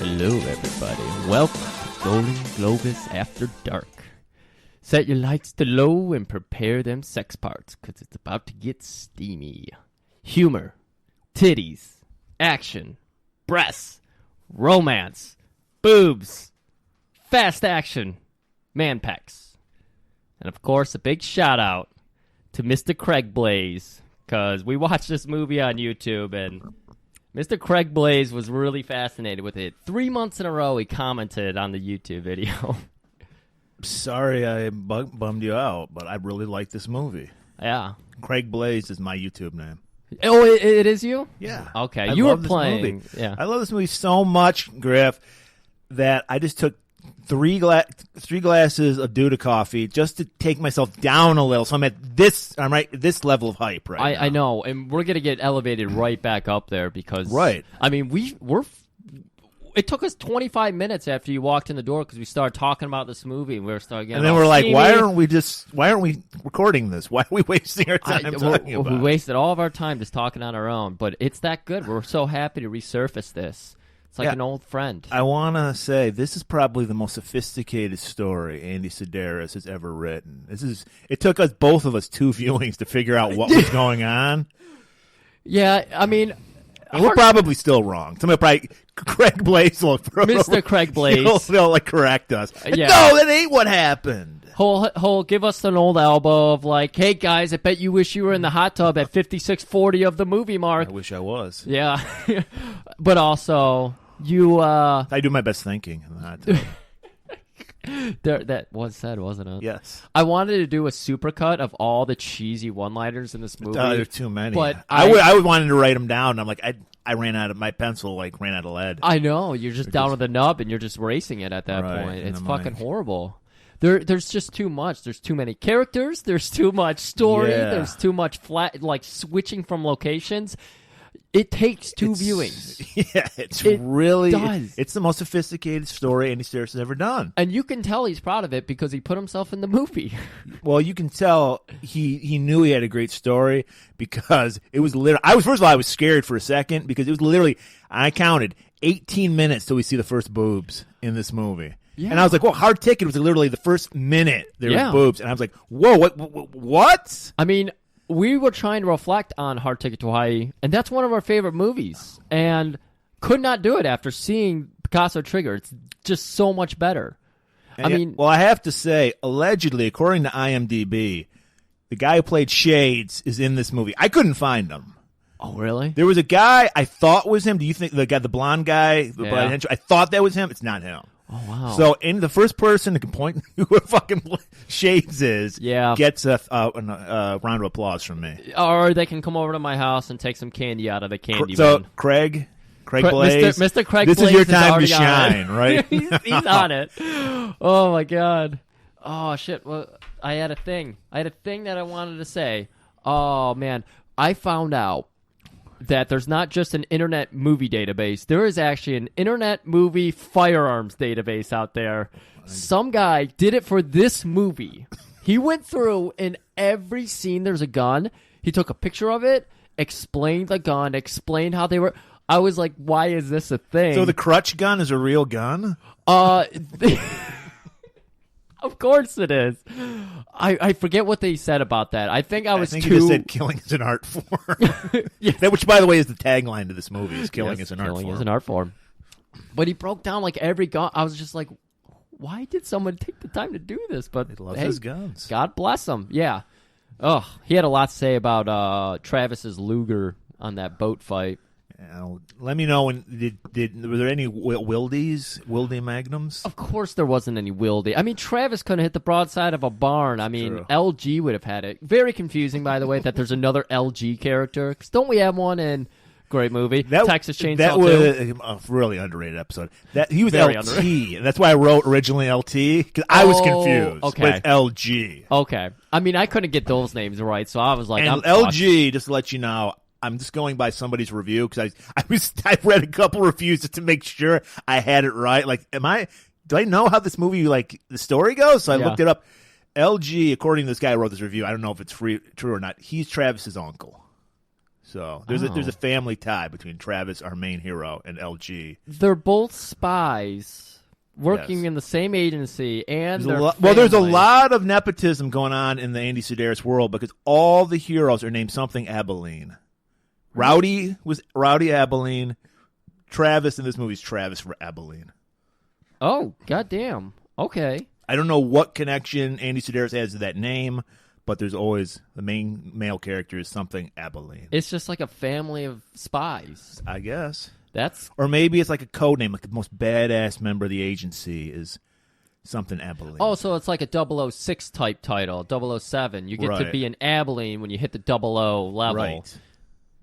Hello, everybody. Welcome to Golan-Globus After Dark. Set your lights to low and prepare them sex parts, because it's about to get steamy. Humor, titties, action, breasts, romance, boobs, fast action, man pecs. And of course, a big shout out to Mr. Craig Blaze, because we watched this movie on YouTube and Mr. Craig Blaze was really fascinated with it. 3 months in a row, he commented on the YouTube video. Sorry I bummed you out, but I really like this movie. Yeah. Craig Blaze is my YouTube name. Oh, it is you? Yeah. Okay. You were playing. Yeah. I love this movie so much, Griff, that I just took three glasses of Duda coffee just to take myself down a little. So I'm at this level of hype right now. I know, and we're gonna get elevated right back up there because right. I mean, it took us 25 minutes after you walked in the door because we started talking about this movie and we were starting getting. And then we're like, why aren't we recording this? Why are we wasting our time talking about it? We wasted all of our time just talking on our own, but it's that good. We're so happy to resurface this. It's like an old friend. I want to say this is probably the most sophisticated story Andy Sedaris has ever written. It took us both of us 2 viewings to figure out what was going on. Yeah, I mean, we're probably still wrong. Craig Blaze will Mr. Craig Blaze he'll correct us. Yeah. No, that ain't what happened. He'll give us an old elbow of like, hey guys, I bet you wish you were in the hot tub at 56:40 of the movie mark. I wish I was. Yeah, but also. I do my best thinking in the hot tub. That was said, wasn't it? Yes. I wanted to do a supercut of all the cheesy one-liners in this movie. There's too many. But I wanted to write them down. I'm like, I ran out of my pencil. Ran out of lead. I know. You're just down with the nub, and you're just racing it at that point. It's fucking horrible. There's just too much. There's too many characters. There's too much story. Yeah. There's too much switching from locations. It takes 2 viewings. Yeah, it's the most sophisticated story Andy Sedaris has ever done. And you can tell he's proud of it because he put himself in the movie. Well, you can tell he knew he had a great story because it was literally. First of all, I was scared for a second because it was literally. I counted 18 minutes till we see the first boobs in this movie. Yeah. And I was like, well, Hard Ticket was literally the first minute there was boobs. And I was like, whoa, what? I mean, we were trying to reflect on Hard Ticket to Hawaii, and that's one of our favorite movies, and could not do it after seeing Picasso Trigger. It's just so much better. Well, I have to say, allegedly, according to IMDb, the guy who played Shades is in this movie. I couldn't find him. Oh, really? There was a guy I thought was him. Do you think the blonde guy? I thought that was him. It's not him. Oh, wow. So, the first person to can point who fucking Shades is gets a round of applause from me. Or they can come over to my house and take some candy out of the candy bin. So, Craig Blaze. Mr. Craig Blaze. This is your time to shine, right? he's on it. Oh, my God. Oh, shit. Well, I had a thing that I wanted to say. Oh, man. I found out that there's not just an internet movie database. There is actually an internet movie firearms database out there. Some guy did it for this movie. He went through in every scene there's a gun. He took a picture of it, explained the gun, explained how they were. I was like, why is this a thing? So the crutch gun is a real gun? Of course it is. I forget what they said about that. I think they said killing is an art form. Yes. Which, by the way, is the tagline to this movie, is killing is an art form. Killing is an art form. But he broke down like every gun. I was just like, why did someone take the time to do this? But he loves his guns. God bless him. Yeah. Oh, he had a lot to say about Travis's Luger on that boat fight. Let me know when were there any Wildy Magnums? Of course there wasn't any Wildy. I mean, Travis couldn't hit the broadside of a barn. I mean, True. LG would have had it. Very confusing, by the way, that there's another LG character. 'Cause don't we have one in great movie Texas Chainsaw 2? That was a really underrated episode. He was Very LT, and that's why I wrote originally LT because I was confused. Okay. But it's LG. Okay. I mean, I couldn't get those names right, so I was like, And I'm LG, fucked. just to let you know, I'm just going by somebody's review because I read a couple reviews just to make sure I had it right. Like, do I know how this movie, like, the story goes? So I looked it up. LG, according to this guy who wrote this review, I don't know if it's true or not, he's Travis's uncle. So there's a family tie between Travis, our main hero, and LG. They're both spies working in the same agency, and there's a lot of nepotism going on in the Andy Sedaris world because all the heroes are named something Abilene. Rowdy was Rowdy Abilene. Travis in this movie is Travis Abilene. Oh, goddamn. Okay. I don't know what connection Andy Sedaris has to that name, but there's always the main male character is something Abilene. It's just like a family of spies. I guess. Or maybe it's like a code name, like the most badass member of the agency is something Abilene. Oh, so it's like a 006 type title, 007. You get to be an Abilene when you hit the 00 level. Right.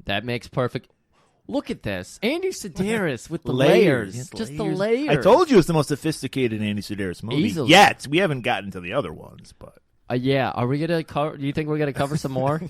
That makes perfect. Look at this. Andy Sedaris with the layers. Just the layers. I told you it's the most sophisticated Andy Sedaris movie. Easily. Yet. We haven't gotten to the other ones, but. Yeah. Are we going to cover? Do you think we're going to cover some more?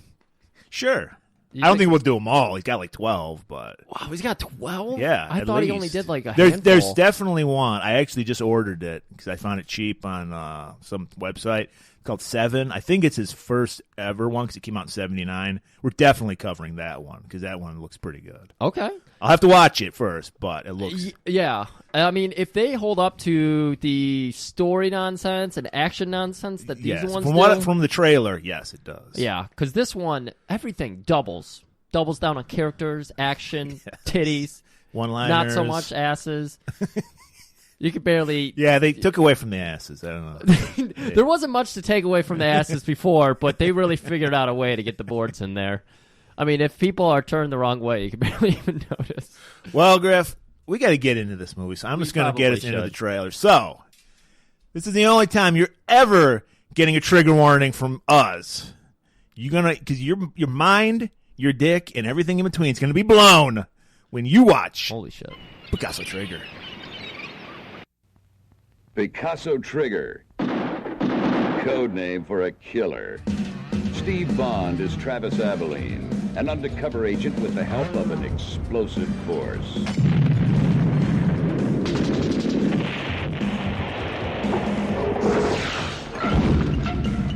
Sure. I don't think we'll do them all. He's got like 12, but. Wow, he's got 12? Yeah. I thought he only did like a handful. handful. There's definitely one. I actually just ordered it because I found it cheap on some website called Seven. I think it's his first ever one because it came out in 79. We're definitely covering that one because that one looks pretty good. Okay. I'll have to watch it first, but it looks. Yeah. I mean, if they hold up to the story nonsense and action nonsense that these ones do. From the trailer, yes, it does. Yeah, because this one, everything doubles. Doubles down on characters, action, titties. One-liners. Not so much asses. You could barely... Yeah, they took away from the asses. I don't know. There wasn't much to take away from the asses before, but they really figured out a way to get the boards in there. I mean, if people are turned the wrong way, you can barely even notice. Well, Griff, we got to get into this movie, so I'm just going to get us into the trailer. So, this is the only time you're ever getting a trigger warning from us. You're gonna, because your mind, your dick, and everything in between is going to be blown when you watch. Holy shit! Picasso Trigger. Picasso Trigger. Code name for a killer. Steve Bond is Travis Abilene, an undercover agent with the help of an explosive force.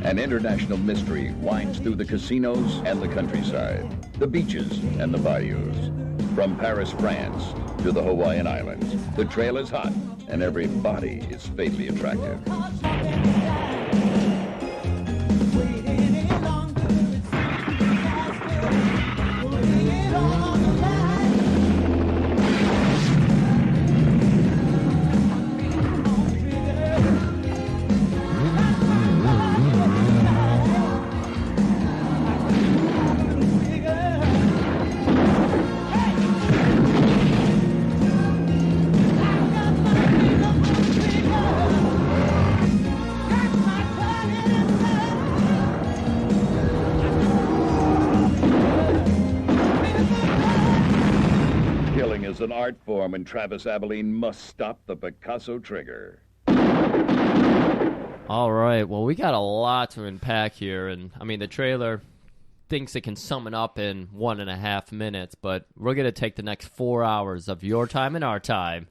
An international mystery winds through the casinos and the countryside, the beaches and the bayous. From Paris, France, to the Hawaiian Islands, the trail is hot and every body is fatally attractive. Is an art form, and Travis Abilene must stop the Picasso Trigger. All right, well, we got a lot to unpack here, and I mean, the trailer thinks it can sum it up in 1.5 minutes, but we're going to take the next 4 hours of your time and our time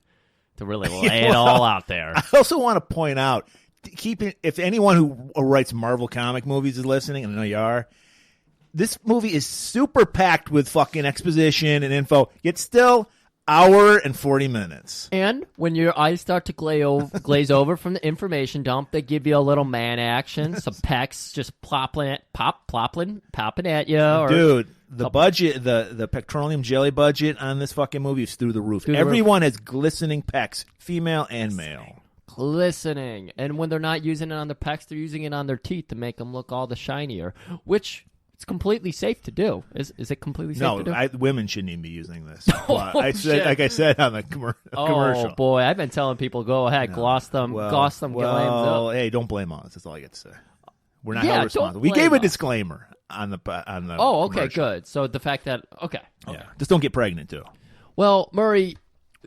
to really lay it all out there. I also want to point out, if anyone who writes Marvel comic movies is listening, and I know you are, this movie is super packed with fucking exposition and info, yet still hour and 40 minutes. And when your eyes start to glaze over from the information dump, they give you a little man action, some pecs just popping at you. Dude, the budget, the petroleum jelly budget on this fucking movie is through the roof. Everyone has glistening pecs, female and male. Glistening. And when they're not using it on their pecs, they're using it on their teeth to make them look all the shinier, which... it's completely safe to do. Is it completely safe to do? No, women shouldn't even be using this. Oh, I said, shit. like I said on the commercial. Oh boy, I've been telling people go ahead, gloss them, gilams up. Hey, don't blame us. That's all I get to say. We're not Yeah, held responsible. don't We gave a blame us. disclaimer on the. Oh, okay, commercial. good. So the fact that Yeah, just don't get pregnant too. Well, Murray,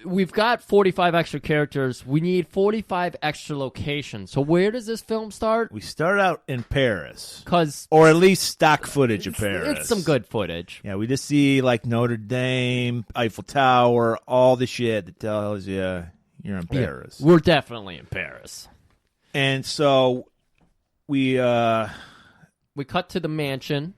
we've got 45 extra characters. We need 45 extra locations. So where does this film start? We start out in Paris, Because or at least stock footage of Paris. it's some good footage. Yeah, we just see like Notre Dame, Eiffel Tower, all the shit that tells you you're in Paris. We're definitely in Paris. And so we cut to the mansion,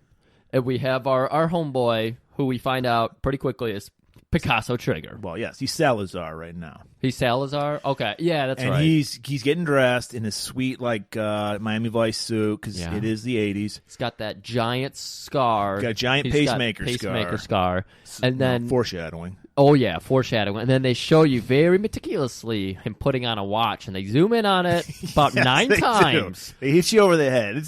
and we have our homeboy, who we find out pretty quickly is Picasso Trigger. well, yes, he's Salazar right now. He's Salazar? Okay, yeah, that's And right. he's getting dressed in his sweet like Miami Vice suit because Yeah. it is the 80s. He's got that giant scar. Got a giant He's got pacemaker scar. And then, Foreshadowing. oh yeah, foreshadowing. And then they show you very meticulously him putting on a watch, and they zoom in on it about Yes, 9 they do. times. They hit you over the head.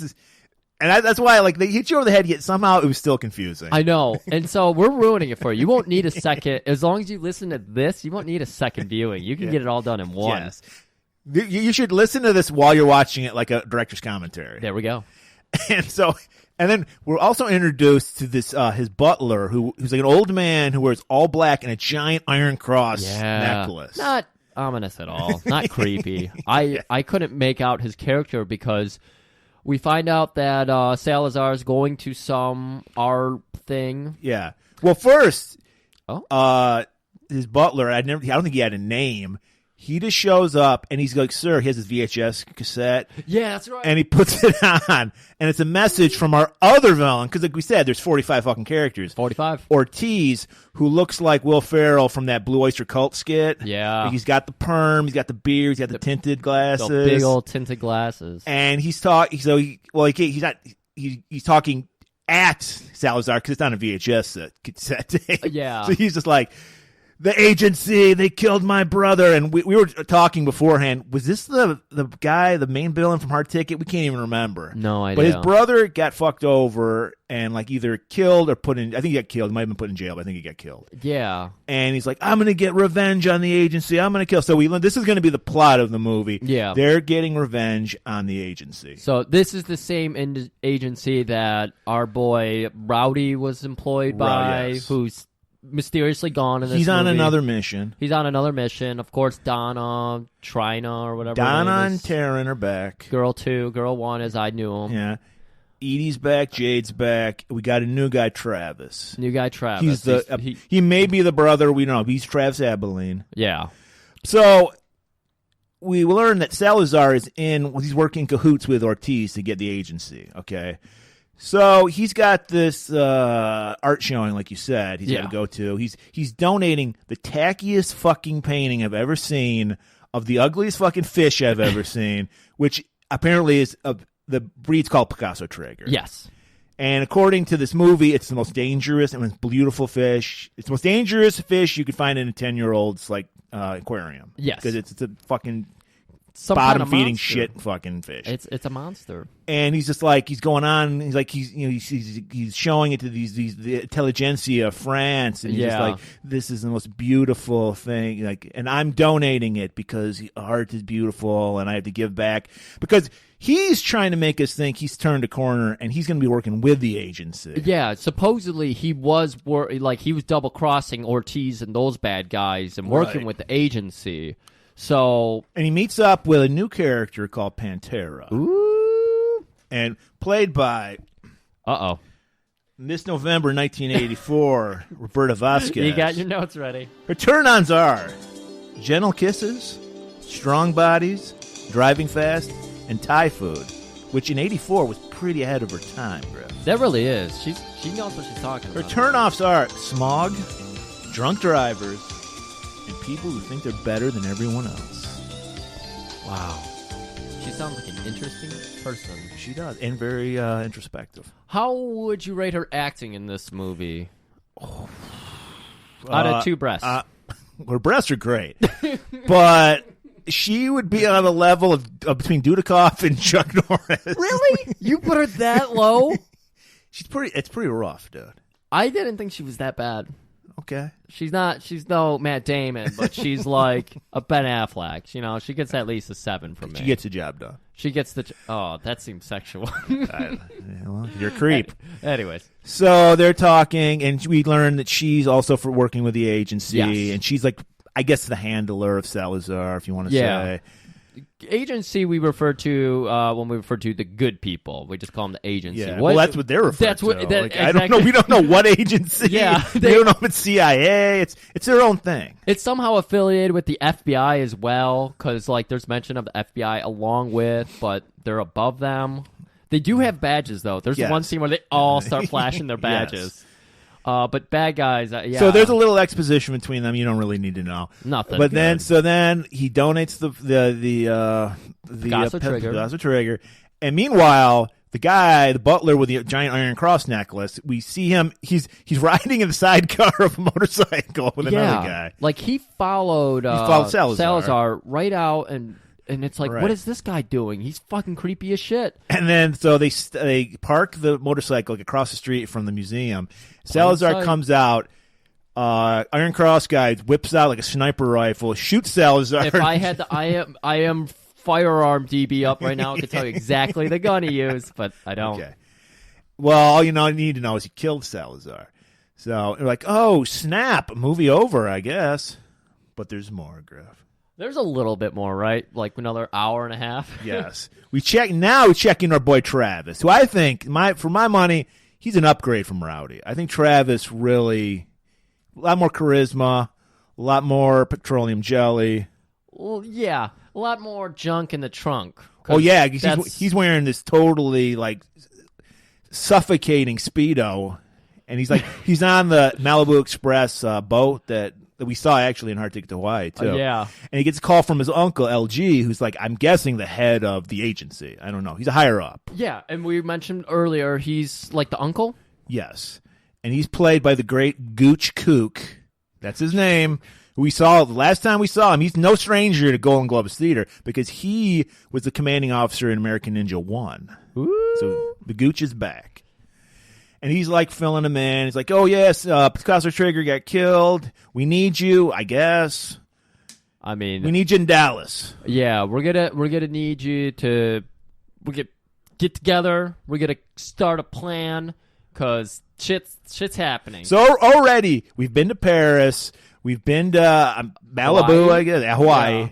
That's why like they hit you over the head, yet somehow it was still confusing. I know. And so we're ruining it for you. You won't need a second. As long as you listen to this, you won't need a second viewing. You can get it all done in one. Yes. You should listen to this while you're watching it like a director's commentary. There we go. And then we're also introduced to this his butler who's like an old man who wears all black and a giant iron cross necklace. Not ominous at all. Not creepy. I couldn't make out his character because we find out that Salazar is going to some art thing. Yeah. Well, first, Oh. his butler, I don't think he had a name. He just shows up and he's like, "Sir," he has his VHS cassette. Yeah, that's right. And he puts it on, and it's a message from our other villain, because like we said, there's 45 fucking characters. 45. Ortiz, who looks like Will Ferrell from that Blue Oyster Cult skit. Yeah. Like, he's got the perm, he's got the beard, he's got the tinted glasses. The big old tinted glasses. And he's talking, he's talking at Salazar, because it's on a VHS cassette tape. Yeah. So he's just like, "The agency, they killed my brother." And we were talking beforehand, was this the guy, the main villain from Hard Ticket? We can't even remember. No idea. But his brother got fucked over and like either killed or put in, I think he got killed. He might have been put in jail, but I think he got killed. Yeah. And he's like, "I'm going to get revenge on the agency. I'm going to kill." So this is going to be the plot of the movie. Yeah. They're getting revenge on the agency. So this is the same agency that our boy Rowdy was employed by, Yes. who's mysteriously gone in this He's on movie. another mission. He's on another mission. Of course, Donna, Trina, or whatever. her Donna name and is. Taryn are back. Girl 2, Girl 1, as I knew him. Yeah. Edie's back. Jade's back. We got a new guy, Travis. New guy Travis. He's he may be the brother. We don't know. He's Travis Abilene. Yeah. So we learn that Salazar he's working cahoots with Ortiz to get the agency. Okay. So he's got this art showing, like you said, he's got to go to. He's donating the tackiest fucking painting I've ever seen of the ugliest fucking fish I've ever seen, which apparently is the breed's called Picasso Trigger. Yes. And according to this movie, it's the most dangerous and most beautiful fish. It's the most dangerous fish you could find in a 10-year-old's aquarium. Yes. Because it's a fucking Some kind of bottom-feeding monster. shit fucking fish. It's a monster. And he's just like, he's going on. He's like, he's showing it to the intelligentsia of France, and he's just like, "This is the most beautiful thing." Like, and I'm donating it because art is beautiful, and I have to give back because he's trying to make us think he's turned a corner, and he's going to be working with the agency. Yeah, supposedly he was double crossing Ortiz and those bad guys and working with the agency. So, and he meets up with a new character called Pantera. ooh. And played by this November 1984, Roberta Vasquez. You got your notes ready. Her turn-ons are gentle kisses, strong bodies, driving fast, and Thai food, which in 84 was pretty ahead of her time, Griff. That really is. She knows what she's talking Her about. turn-offs are smog, drunk drivers, and people who think they're better than everyone else. Wow. She sounds like an interesting person. She does, and very introspective. How would you rate her acting in this movie? Out of 2 breasts. Her breasts are great, but she would be on a level of between Dudikoff and Chuck Norris. Really? You put her that low? It's pretty rough, dude. I didn't think she was that bad. Okay. She's no Matt Damon, but she's like a Ben Affleck. You know, she gets at least a 7 from me. She gets the job done. She gets that seems sexual. Well, you're a creep. Anyways. So they're talking, and we learn that she's also for working with the agency, Yes. and she's like, I guess, the handler of Salazar, if you want to say. Agency we refer to when we refer to the good people. We just call them the agency. Yeah, well, that's what they're referring to. Exactly. I don't know. We don't know what agency. Yeah, we don't know if it's CIA. It's their own thing. It's somehow affiliated with the FBI as well, because like there's mention of the FBI along with, but they're above them. They do have badges though. There's one scene where they all start flashing their badges. Yes. But bad guys, yeah. So there's a little exposition between them. You don't really need to know nothing. But then he donates the Picasso trigger, and meanwhile, the butler with the giant Iron Cross necklace, we see him. He's riding in the sidecar of a motorcycle with another guy. Like he followed Salazar right out and it's like, what is this guy doing? He's fucking creepy as shit. And then so they park the motorcycle across the street from the museum. Salazar comes out. Iron Cross guy whips out like a sniper rifle, shoots Salazar. If I had the I am firearm DB up right now, I could tell you exactly the gun he used, but I don't. Okay. Well, all you need to know is he killed Salazar. So they're like, oh snap, movie over, I guess. But there's more, Griff. There's a little bit more, right? Like another hour and a half. Yes. We're checking our boy Travis, who I think, for my money, he's an upgrade from Rowdy. I think Travis really, a lot more charisma, a lot more petroleum jelly. Well, yeah, a lot more junk in the trunk. Oh yeah, he's wearing this totally like suffocating Speedo, and he's on the Malibu Express boat that we saw actually in Hard Ticket to Hawaii, too. Yeah. And he gets a call from his uncle, LG, who's like, I'm guessing the head of the agency. I don't know. He's a higher up. Yeah, and we mentioned earlier he's like the uncle? Yes. And he's played by the great Gooch Kook. That's his name. We saw the last time we saw him. He's no stranger to Golan-Globus Theater because he was the commanding officer in American Ninja 1. Ooh. So the Gooch is back. And he's like filling him in. He's like, "Oh yes, Picasso Trigger got killed. We need you, I guess. I mean, we need you in Dallas. Yeah, we're gonna need you to get together. We're gonna start a plan because shit's happening. So already we've been to Paris. We've been to Malibu, Hawaii. I guess, Hawaii. Yeah.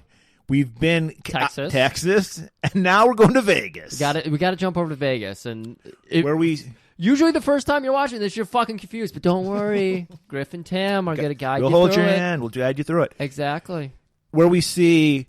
We've been Texas, and now we're going to Vegas. We got to jump over to Vegas, and where we. Usually the first time you're watching this, you're fucking confused. But don't worry. Griff and Tim are going to guide you through it. We'll hold your hand. We'll guide you through it. Exactly. Where we see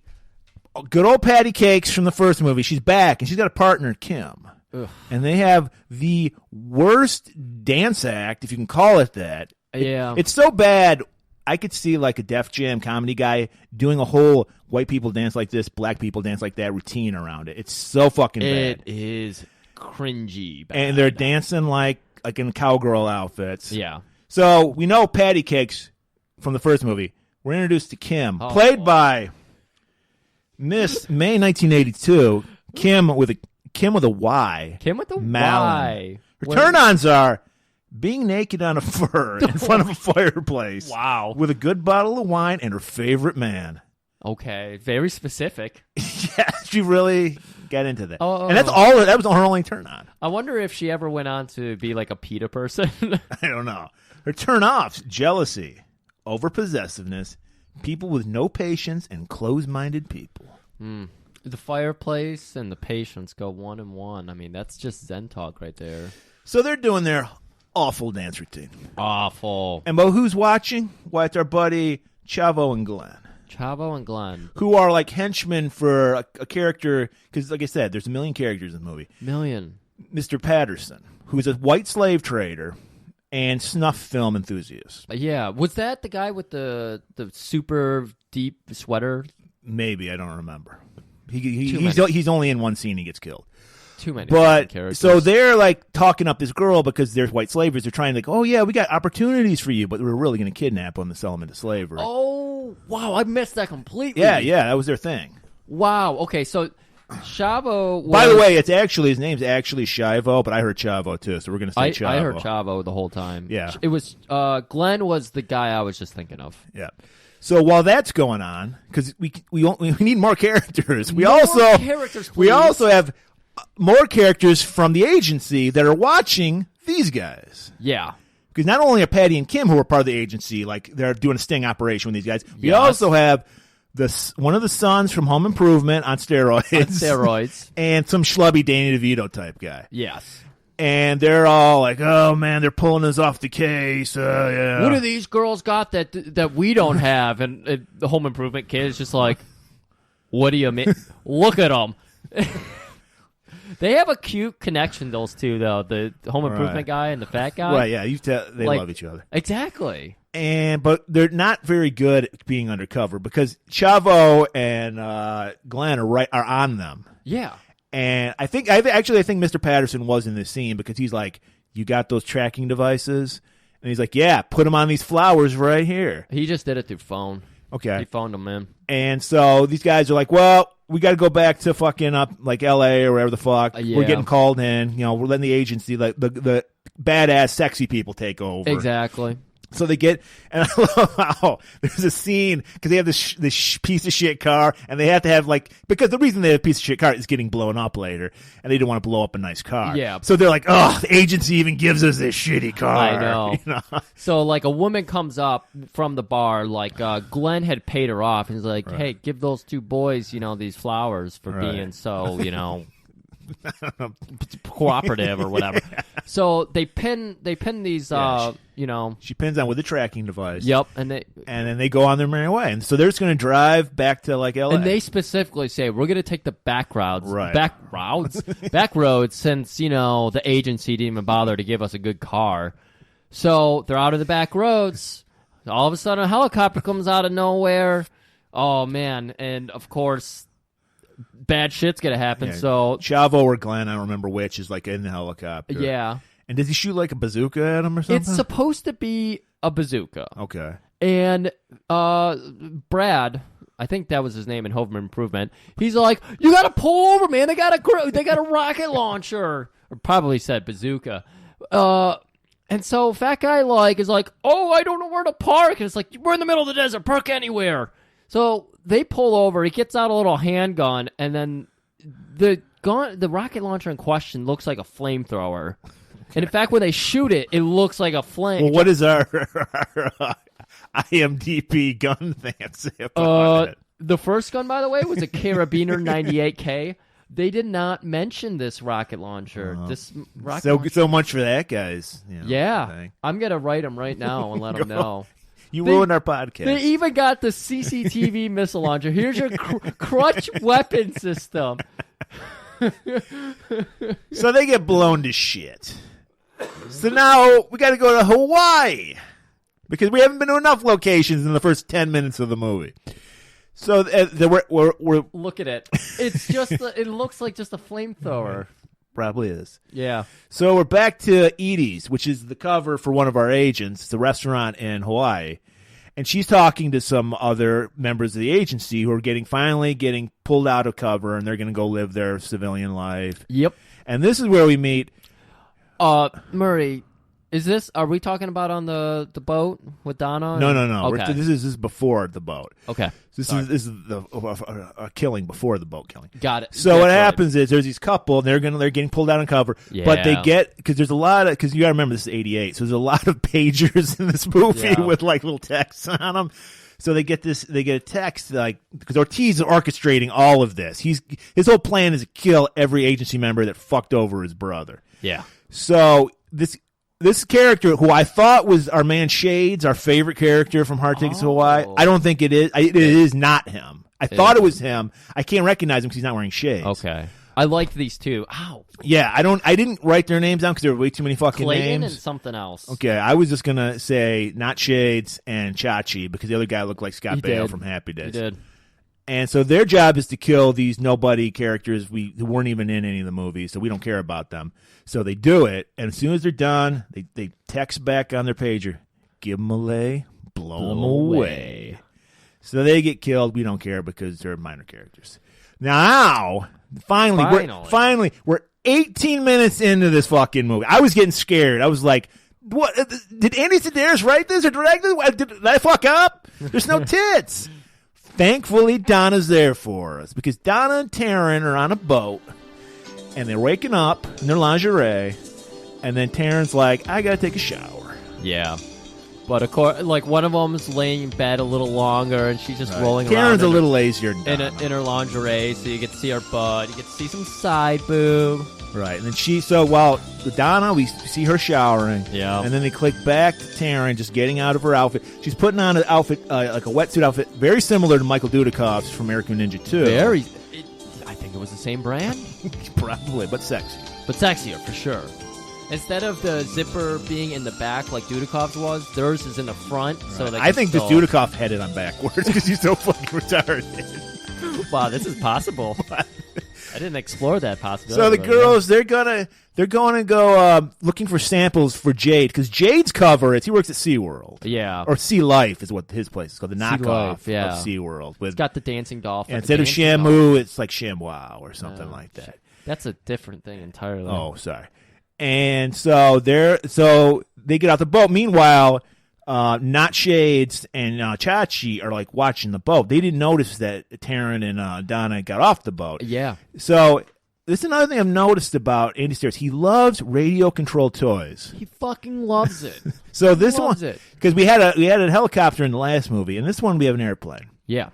good old Patty Cakes from the first movie. She's back, and she's got a partner, Kim. Ugh. And they have the worst dance act, if you can call it that. Yeah. It's so bad, I could see like a Def Jam comedy guy doing a whole white people dance like this, black people dance like that routine around it. It's so fucking bad. It is cringy bad. And they're dancing like in cowgirl outfits. Yeah. So we know Patty Cakes from the first movie. We're introduced to Kim, played by Miss May 1982. Kim with a Y. Kim with a Malin. Y. Her turn-ons are being naked on a fur in front of a fireplace. Wow. With a good bottle of wine and her favorite man. Okay, very specific. Yeah, she really got into that. Oh. And that's all. That was her only turn-on. I wonder if she ever went on to be like a PETA person. I don't know. Her turn-offs: jealousy, over-possessiveness, people with no patience, and closed-minded people. The fireplace and the patience go one and one. I mean, that's just Zen talk right there. So they're doing their awful dance routine. Awful. And who's watching? Why, it's our buddy Chavo and Glenn. Chavo and Glenn. Who are like henchmen for a character, because like I said, there's a million characters in the movie. Million. Mr. Patterson, who is a white slave trader and snuff film enthusiast. Yeah. Was that the guy with the super deep sweater? Maybe, I don't remember. He's only in one scene, he gets killed. Too many characters. So they're like talking up this girl because there's white slavers. They're trying to like, oh yeah, we got opportunities for you, but we're really going to kidnap them and sell them into slavery. Oh, wow, I missed that completely. Yeah, that was their thing. Wow. Okay, so Chavo was, By the way, his name's actually Shivo, but I heard Chavo too, so we're going to say Chavo. I heard Chavo the whole time. Yeah. It was Glenn was the guy I was just thinking of. Yeah. So while that's going on, because we need more characters, we More also characters, we please. also have more characters from the agency that are watching these guys. Yeah. Because not only are Patty and Kim, who are part of the agency, like they're doing a sting operation with these guys, we Yes. also have one of the sons from Home Improvement on steroids. And some schlubby Danny DeVito type guy. Yes. And they're all like, "Oh man, they're pulling us off the case." Yeah. What do these girls got that we don't have? And the Home Improvement kid is just like, what do you mean? Look at them. They have a cute connection, those two, though. The Home Improvement guy and the fat guy. Right, yeah. They love each other. Exactly. But they're not very good at being undercover because Chavo and Glenn are on them. Yeah. And I think Mr. Patterson was in this scene because he's like, "You got those tracking devices?" And he's like, "Yeah, put them on these flowers right here." He just did it through phone. Okay. He phoned them in. And so these guys are like, "Well, we got to go back to fucking up like L.A. or wherever the fuck. Yeah. We're getting called in. We're letting the agency, like the badass, sexy people take over." Exactly. So they get, and I love how there's a scene because they have this piece of shit car, and they have to have because the reason they have a piece of shit car is getting blown up later, and they don't want to blow up a nice car. Yeah. So they're like, "Oh, the agency even gives us this shitty car." I know. So a woman comes up from the bar, Glenn had paid her off, and he's like, "Hey, give those two boys, these flowers for being so, cooperative or whatever." So they pin these she pins on with a tracking device. Yep, and then they go on their merry way, and so they're just going to drive back to LA. And they specifically say we're going to take the back roads, right? Back roads, since the agency didn't even bother to give us a good car. So they're out of the back roads. All of a sudden, a helicopter comes out of nowhere. Oh man! And of course, bad shit's gonna happen. Yeah. So Chavo or Glenn, I don't remember which, is in the helicopter. Yeah. And does he shoot a bazooka at him or something? It's supposed to be a bazooka. Okay. And Brad, I think that was his name in Home Improvement. He's like, "You got to pull over, man. They got a rocket launcher," or probably said bazooka. And so fat guy is like, "Oh, I don't know where to park." And it's like, "We're in the middle of the desert. Park anywhere." So they pull over. He gets out a little handgun, and then the rocket launcher in question looks like a flamethrower. And in fact, when they shoot it, it looks like a flame. Well, what is our IMDb gun thing say about it? The first gun, by the way, was a Carabiner 98K. They did not mention this rocket launcher. This rocket launcher. So much for that, guys. Thing. I'm gonna write them right now and let them know. You ruined our podcast. They even got the CCTV missile launcher. Here's your crutch weapon system. So they get blown to shit. So now we got to go to Hawaii because we haven't been to enough locations in the first 10 minutes of the movie. So we're look at it. It's just it looks like just a flamethrower. Probably is. Yeah. So we're back to Edie's, which is the cover for one of our agents. It's a restaurant in Hawaii. And she's talking to some other members of the agency who are finally getting pulled out of cover, and they're going to go live their civilian life. Yep. And this is where we meet. Murray, are we talking about on the boat with Donna? No. Okay. This is before the boat. Okay. This is a killing before the boat killing. Got it. So what happens is there's these couple, and they're getting pulled out on cover, but they get because there's a lot of because you got to remember this is '88, so there's a lot of pagers in this movie with little texts on them. So they get a text because Ortiz is orchestrating all of this. His whole plan is to kill every agency member that fucked over his brother. Yeah. So this character, who I thought was our man Shades, our favorite character from Hard Tickets to Hawaii, I don't think it is. It is not him. I thought it was him. I can't recognize him because he's not wearing shades. Okay. I liked these two. Ow. Yeah, I didn't write their names down because there were way too many fucking Clayton names. And something else. Okay, I was just gonna say not Shades and Chachi because the other guy looked like Scott Baio from Happy Days. He did. And so their job is to kill these nobody characters who weren't even in any of the movies, so we don't care about them. So they do it, and as soon as they're done, they text back on their pager, "Give them a lay, blow them away." So they get killed. We don't care because they're minor characters. Now, finally, we're 18 minutes into this fucking movie. I was getting scared. I was like, what? Did Andy Sedaris write this or direct this? Did I fuck up? There's no tits. Thankfully, Donna's there for us because Donna and Taryn are on a boat and they're waking up in their lingerie. And then Taryn's like, I got to take a shower. Yeah. But of course, like one of them's laying in bed a little longer, and she's just rolling Karen's around. a little lazier than in her lingerie, so you get to see her butt, you get to see some side boob. Right, and then while Donna, we see her showering. Yeah. And then they click back to Taryn just getting out of her outfit. She's putting on an outfit, like a wetsuit outfit, very similar to Michael Dudikoff's from American Ninja 2. I think it was the same brand. Probably, but sexy. But sexier, for sure. Instead of the zipper being in the back like Dudikoff's was, theirs is in the front. Right. So I think this Dudikoff had it on backwards because he's so fucking retarded. Wow, this is possible. I didn't explore that possibility. So the girls, they're going to go looking for samples for Jade because Jade's cover he works at SeaWorld. Yeah. Or Sea Life is what his place is called, the knockoff of It's SeaWorld. got the dancing dolphin. Instead of Shamu, it's like ShamWow or something like that. That's a different thing entirely. Oh, sorry. And so they get out the boat. Meanwhile, Not Shades and Chachi are like watching the boat. They didn't notice that Taryn and Donna got off the boat. Yeah. So this is another thing I've noticed about Andy Sedaris. He loves radio controlled toys. He fucking loves it. So this one, because we had a helicopter in the last movie, and this one we have an airplane. Yeah.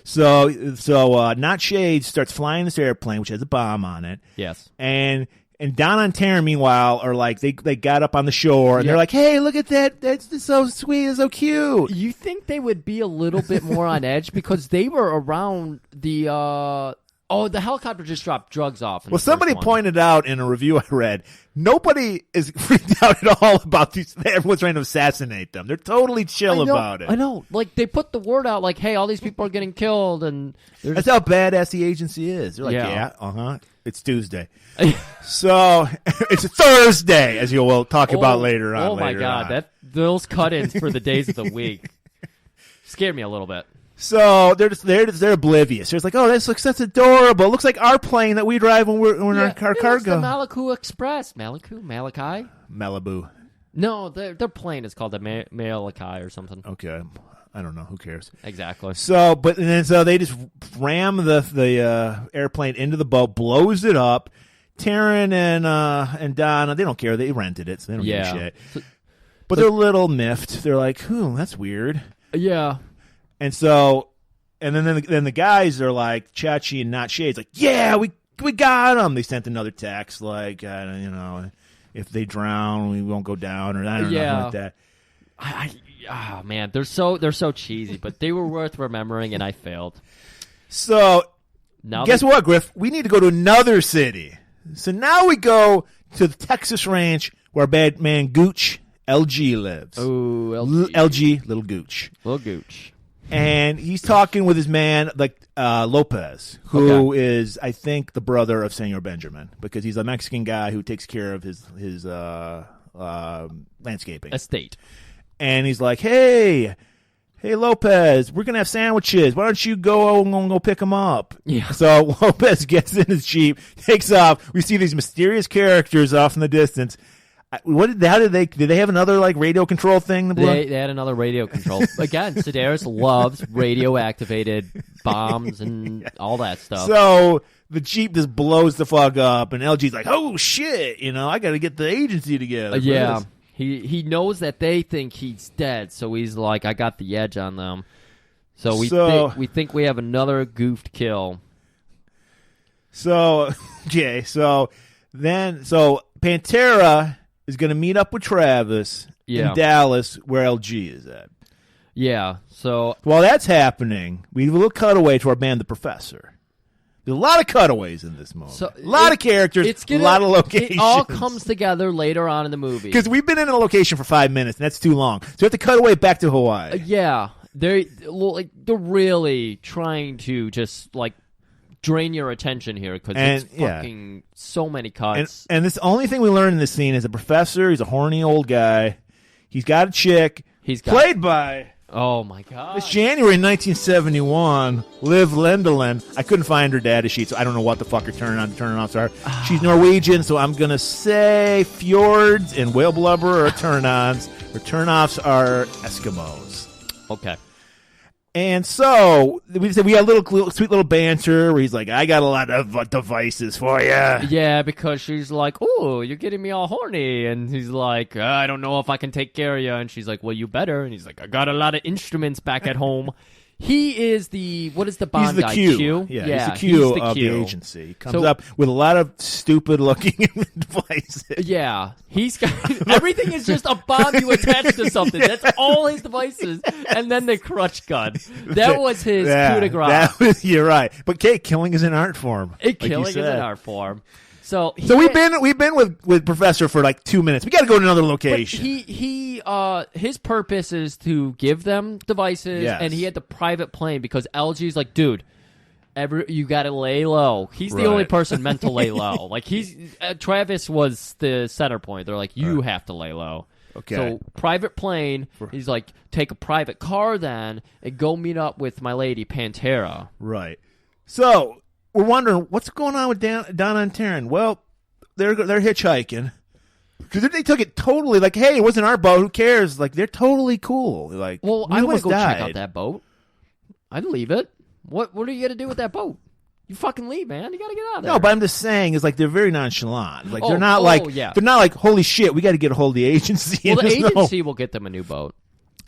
So Not Shades starts flying this airplane, which has a bomb on it. Yes. And Donna and Taryn, meanwhile, are like, they got up on the shore, and they're like, hey, look at that. That's so sweet and so cute. You think they would be a little bit more on edge because they were around the helicopter just dropped drugs off. Well, somebody pointed out in a review I read, nobody is freaked out at all about these. Everyone's trying to assassinate them. They're totally chill about it. I know. Like, they put the word out like, hey, all these people are getting killed. And that's how badass the agency is. They're like, yeah, it's Tuesday. So it's a Thursday, as you will talk about later on. Oh, my God. Those cut-ins for the days of the week scared me a little bit. So they're oblivious. They're like, oh, that's adorable. It looks like our plane that we drive when we're in our cargo. It's the Malibu Express. Malachi? Malibu. No, their plane is called the Malachi or something. Okay, I don't know. Who cares? Exactly. So they just ram the airplane into the boat, blows it up. Taryn and Donna, they don't care. They rented it, so they don't give a shit. But they're a little miffed. They're like, that's weird. Yeah. And so, and then the guys are like, Chachi and Not Shades, like, yeah, we got them. They sent another text like, if they drown, we won't go down, or I don't know, like that. Oh man, they're so cheesy, but they were worth remembering, and I failed. So, guess what, Griff? We need to go to another city. So now we go to the Texas ranch where our bad man Gooch LG lives. Oh, LG, Little Gooch. Little Gooch. And he's talking with his man, like Lopez, who is, I think, the brother of Senor Benjamin, because he's a Mexican guy who takes care of his landscaping estate. And he's like, hey, Lopez, we're gonna have sandwiches. Why don't you go pick them up? Yeah. So Lopez gets in his Jeep, takes off. We see these mysterious characters off in the distance. Did they have another like radio control thing? They had another radio control. Again, Sedaris loves radio activated bombs and all that stuff. So the Jeep just blows the fuck up, and LG's like, "Oh shit! I got to get the agency together." Yeah, he knows that they think he's dead, so he's like, "I got the edge on them." So we think we have another goofed kill. So Pantera is going to meet up with Travis in Dallas, where LG is at. Yeah, so while that's happening, we have a little cutaway to our band, The Professor. There's a lot of cutaways in this movie. A lot of characters, a lot of locations. It all comes together later on in the movie. Because we've been in a location for 5 minutes, and that's too long. So we have to cut away back to Hawaii. Yeah, they're really trying to just like drain your attention here because it's fucking so many cuts. And this only thing we learn in this scene is the professor. He's a horny old guy. He's got a chick. Played by Oh my god. This January 1971, Liv Lendelin. I couldn't find her data sheet, so I don't know what the fuck her turn-offs are. She's Norwegian, so I'm gonna say fjords and whale blubber are turn-ons. Her turn-offs are Eskimos. Okay. And so we had a little sweet little banter where he's like, "I got a lot of devices for you." Yeah, because she's like, "Oh, you're getting me all horny," and he's like, "I don't know if I can take care of you," and she's like, "Well, you better," and he's like, "I got a lot of instruments back at home." He is what is the Bond guy? Q. Yeah, he's the Q of the agency. He comes up with a lot of stupid-looking devices. Yeah, he's got everything is just a bomb you attach to something. That's all his devices, and then the crutch gun. That was his coup de grace. You're right, but killing is an art form. Killing is an art form. So we've been with Professor for like 2 minutes. We got to go to another location. His purpose is to give them devices, and he had the private plane because LG's like, dude, you got to lay low. He's the only person meant to lay low. Like Travis was the center point. They're like, you have to lay low. Okay. So private plane. He's like, take a private car then and go meet up with my lady Pantera. Right. So. We're wondering what's going on with Donna and Taryn. Well, they're hitchhiking because they took it totally like, hey, it wasn't our boat. Who cares? Like they're totally cool. Like, well, I want to go check out that boat. I'd leave it. What are you gonna do with that boat? You fucking leave, man. You gotta get out of there. No, but I'm just saying, is like they're very nonchalant. Like they're not like, holy shit, we got to get a hold of the agency. Well, the agency will get them a new boat.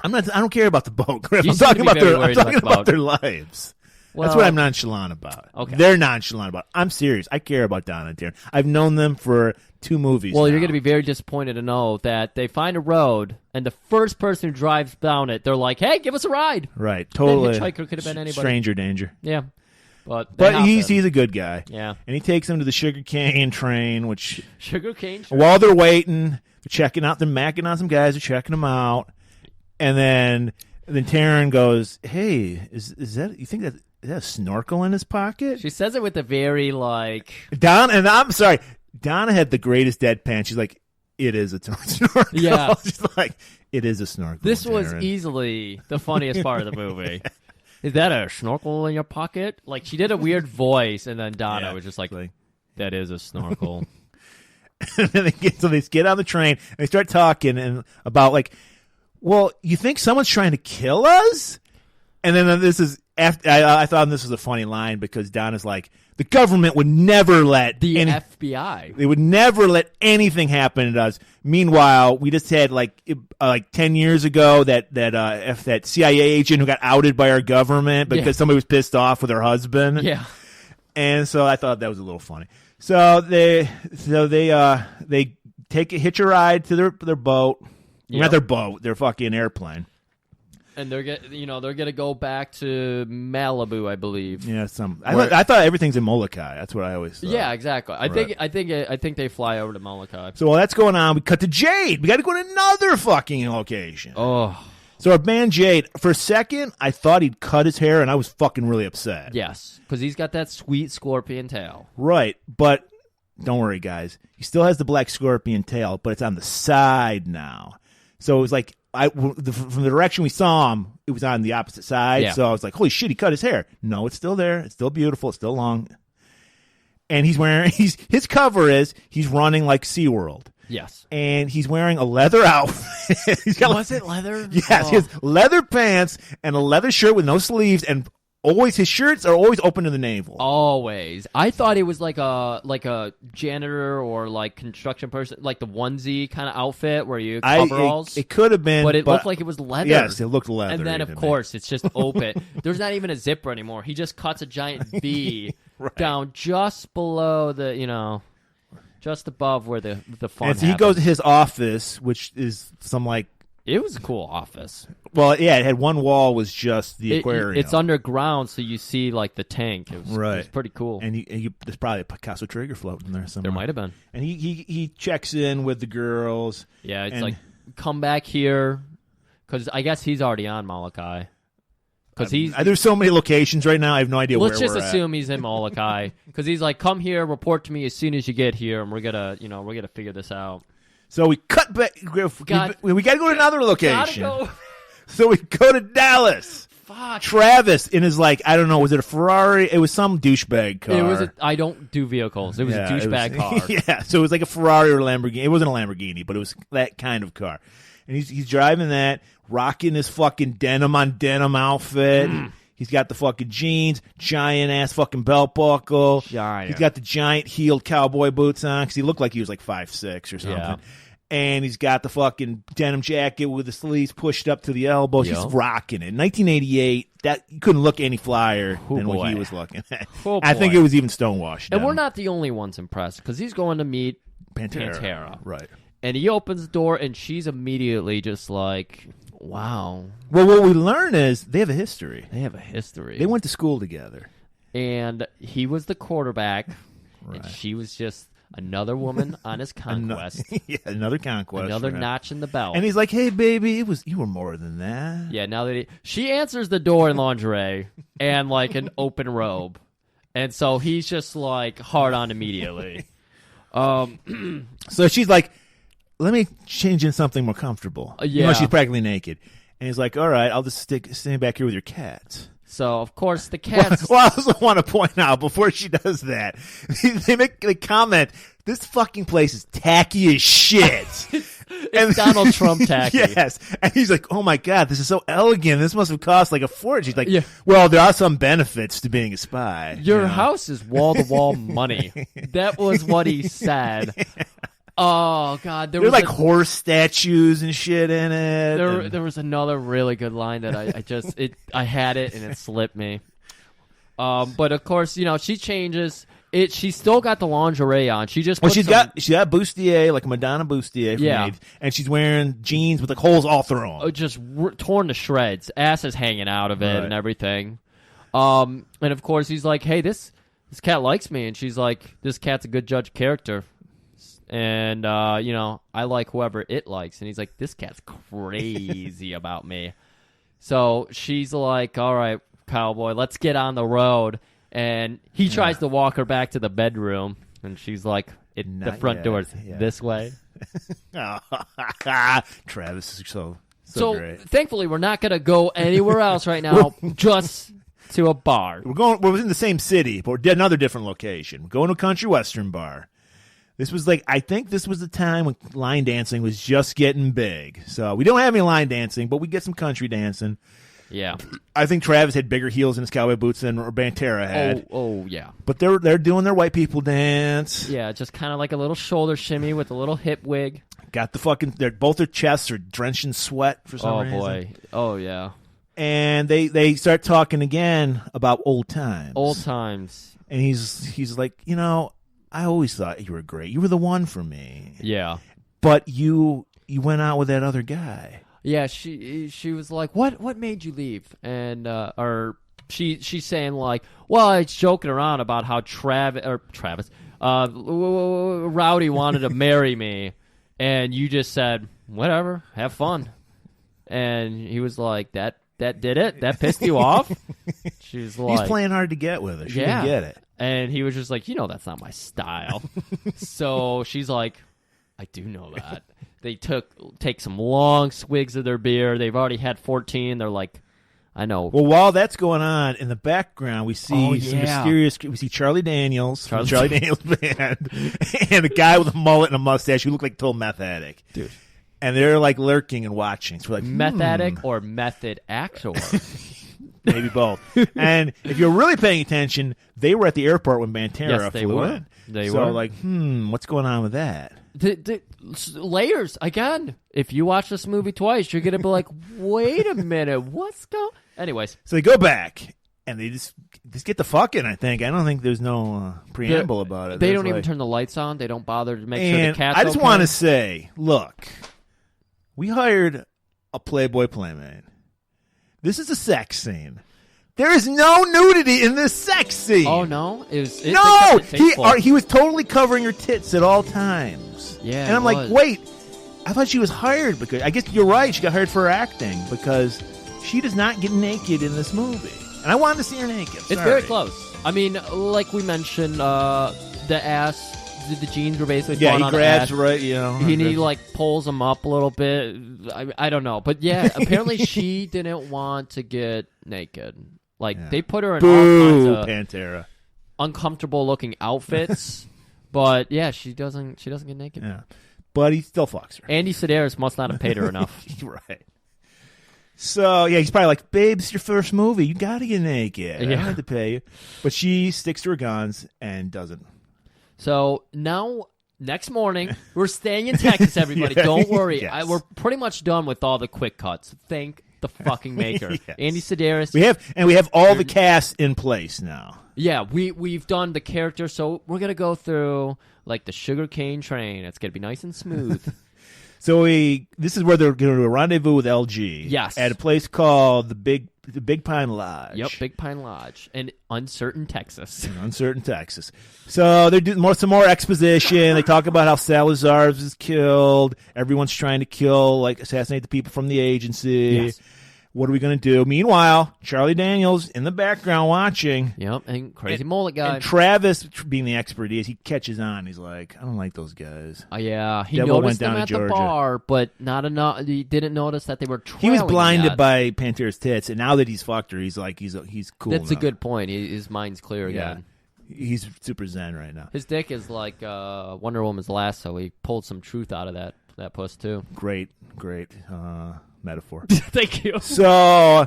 I don't care about the boat. I'm talking about their lives. Well, that's what I'm nonchalant about. Okay. They're nonchalant about. I'm serious. I care about Donna and Taryn. I've known them for 2 movies. Well, now. You're going to be very disappointed to know that they find a road, and the first person who drives down it, they're like, "Hey, give us a ride." Right. Totally. The hitchhiker could have been anybody. Stranger danger. Yeah. But he's a good guy. Yeah. And he takes them to the sugarcane train, which sugarcane train. While they're waiting, they're checking out. They're macking on some guys. They're checking them out, and then Taryn goes, "Hey, is that? You think that?" Is that a snorkel in his pocket? She says it with a very like and I'm sorry, Donna had the greatest deadpan. She's like, "It is a snorkel." Yeah, she's like, "It is a snorkel." This was easily the funniest part of the movie. Is that a snorkel in your pocket? Like she did a weird voice, and then Donna was just like, "That is a snorkel." And then they get on the train and they start talking and about like, well, you think someone's trying to kill us? And then this is. After, I thought this was a funny line because Donna's like, the government would never let FBI. They would never let anything happen to us. Meanwhile, we just had like 10 years ago that CIA agent who got outed by our government because somebody was pissed off with her husband. Yeah, and so I thought that was a little funny. So they hitch a ride to their boat. Yep. Not their boat, their fucking airplane. And they're gonna go back to Malibu, I believe. Yeah, I thought everything's in Molokai. That's what I always thought. Yeah, exactly. I think they fly over to Molokai. So while that's going on, we cut to Jade. We got to go to another fucking location. Oh, so our man Jade. For a second, I thought he'd cut his hair, and I was fucking really upset. Yes, because he's got that sweet scorpion tail. Right, but don't worry, guys. He still has the black scorpion tail, but it's on the side now. So it was like. From the direction we saw him, it was on the opposite side. Yeah. So I was like, holy shit, he cut his hair. No, it's still there. It's still beautiful. It's still long. And his cover is he's running like SeaWorld. Yes. And he's wearing a leather outfit. Was it leather? Yes. He has leather pants and a leather shirt with no sleeves and his shirts are always open to the navel. Always. I thought it was like a janitor or like construction person, like the onesie kind of outfit where you coveralls. It could have been, but it looked like it was leather. Yes, it looked leather. And then of course it's just open. There's not even a zipper anymore. He just cuts a giant V down just below the just above where the fun. And so he goes to his office, which is some like. It was a cool office. Well, yeah, it had one wall was just the aquarium. It's underground, so you see like the tank. It was pretty cool. And there's probably a Picasso trigger floating there somewhere. There might have been. And he checks in with the girls. Yeah, it's like come back here because I guess he's already on Molokai. Because there's so many locations right now. I have no idea. Let's just assume he's in Molokai because he's like, come here, report to me as soon as you get here, and we're gonna figure this out. So we cut back. We got to go to another location. So we go to Dallas. Fuck. Travis in his, like, I don't know, was it a Ferrari? It was some douchebag car. It was. I don't do vehicles. It was a douchebag car. Yeah, so it was like a Ferrari or a Lamborghini. It wasn't a Lamborghini, but it was that kind of car. And he's driving that, rocking his fucking denim on denim outfit. He's got the fucking jeans, giant ass fucking belt buckle. Giant. He's got the giant heeled cowboy boots on because he looked like he was like 5'6" or something. Yeah. And he's got the fucking denim jacket with the sleeves pushed up to the elbows. Yep. He's rocking it. In 1988, that you couldn't look any flyer than what he was looking at. I think it was even stonewashed. And we're not the only ones impressed because he's going to meet Pantera. Right. And he opens the door, and she's immediately just like, wow. Well, what we learn is they have a history. They have a history. They went to school together. And he was the quarterback, Right. and she was just another woman on his conquest. Yeah, another conquest. Another for him. notch in the belt. And he's like, "Hey, baby, you were more than that." Yeah, now that she answers the door in lingerie and like an open robe. And so he's just like hard on immediately. So she's like, "Let me change in something more comfortable." Yeah. You know, she's practically naked. And he's like, "All right, I'll just stay back here with your cats." So, of course, the cats... Well, I also want to point out, before she does that, they make the comment, this fucking place is tacky as shit. It's Donald Trump tacky. Yes. And he's like, "Oh, my God, this is so elegant. This must have cost like a fortune." She's like, Yeah. "Well, there are some benefits to being a spy." Your you know? house is wall-to-wall money. That was what he said. Oh, God. There's like horse statues and shit in it. There was another really good line that I had it and it slipped me. But of course, you know, she changes it. She's still got the lingerie on. She just she's got bustier, like a Madonna bustier. Yeah. And she's wearing jeans with like holes all through them. just torn to shreds. Ass is hanging out of it Right. and everything. And of course, he's like, "Hey, this cat likes me," and she's like, "This cat's a good judge of character." And, you know, I like whoever it likes. And he's like, "This cat's crazy about me." So she's like, "All right, cowboy, let's get on the road." And he tries to walk her back to the bedroom. And she's like, the Not front yet. door's Yeah. this way. Travis is so So great. thankfully, we're not going to go anywhere else right now, just to a bar. We're in the same city, but we're another different location. We're going to a country western bar. This was I think this was the time when line dancing was just getting big. So we don't have any line dancing, but we get some country dancing. Yeah. I think Travis had bigger heels in his cowboy boots than Pantera had. Oh, yeah. But they're doing their white people dance. Yeah, just kind of like a little shoulder shimmy with a little hip wig. Got the fucking both their chests are drenched in sweat for some reason. Oh, boy. Oh, yeah. And they start talking again about old times. Old times. And he's like, "You know, I always thought you were great. You were the one for me. Yeah. But you went out with that other guy." Yeah, she was like, "What made you leave?" And or she's saying like, "Well, I was joking around about how Travis Rowdy wanted to marry me, and you just said whatever, have fun." And he was like, "That did it? That pissed you off?" She's like, He's playing hard to get with her. She didn't get it. And he was just like, "You know, that's not my style." So she's like, "I do know that." They take some long swigs of their beer. They've already had 14. They're like, "I know." Well, while that's going on, in the background, we see some mysterious. We see Charlie Daniels from Charlie Daniels Band, and a guy with a mullet and a mustache who looked like a total meth addict, Dude. And they're like lurking and watching. So we're like, Meth addict or method actor? maybe both. And if you're really paying attention, they were at the airport when Pantera Yes, they flew were. in. They so were. like, what's going on with that? The layers again. If you watch this movie twice, you're gonna be like, "Wait a minute, what's going?" Anyways, So they go back and they just get the fucking. I think. I don't think there's no preamble about it. they There's don't even like- turn the lights on. They don't bother to make sure And the cat's I just okay. want to say, look, we hired a Playboy playmate. This is a sex scene. There is no nudity in this sex scene. Oh no! It's No, tasteful. he was totally covering her tits at all times. Yeah, and I'm he like, was. wait, I thought she was hired because I guess you're right. She got hired for her acting because she does not get naked in this movie, and I wanted to see her naked. It's very close. I mean, like we mentioned, the ass the jeans were basically Yeah, falling he on grabs the right, you know. he like pulls them up a little bit. I don't know, but yeah, apparently she didn't want to get naked. Like they put her in all kinds of Pantera. uncomfortable looking outfits, but yeah, she doesn't get naked. Yeah, but he still fucks her. Andy Sedaris must not have paid her enough. Right. So yeah, he's probably like, "Babe, it's your first movie. You got to get naked. I don't have to pay you." But she sticks to her guns and doesn't. So now, next morning, we're staying in Texas, everybody. Don't worry. Yes. We're pretty much done with all the quick cuts. Thank the fucking maker. Yes. Andy Sedaris. We have all the cast in place now. Yeah, we've done the character, so we're going to go through, like, the sugarcane train. It's going to be nice and smooth. So this is where they're going to do a rendezvous with LG. Yes. At a place called the Big Pine Lodge. Yep, Big Pine Lodge in uncertain Texas. In uncertain Texas. So they're doing some more exposition. They talk about how Salazar is killed. Everyone's trying to assassinate the people from the agency. Yes. What are we going to do? Meanwhile, Charlie Daniels in the background watching. Yep, and crazy mullet guy. And Travis, being the expert he catches on. He's like, I don't like those guys. Oh, yeah. He Devil noticed went down them to at the Georgia. bar, but not enough. He didn't notice that they were trailing He was blinded yet. by Pantera's tits, and now that he's fucked her, he's like, he's cool. That's now. a good point. His mind's clear again. He's super zen right now. His dick is like Wonder Woman's lasso. He pulled some truth out of that puss, too. Great metaphor. Thank you. So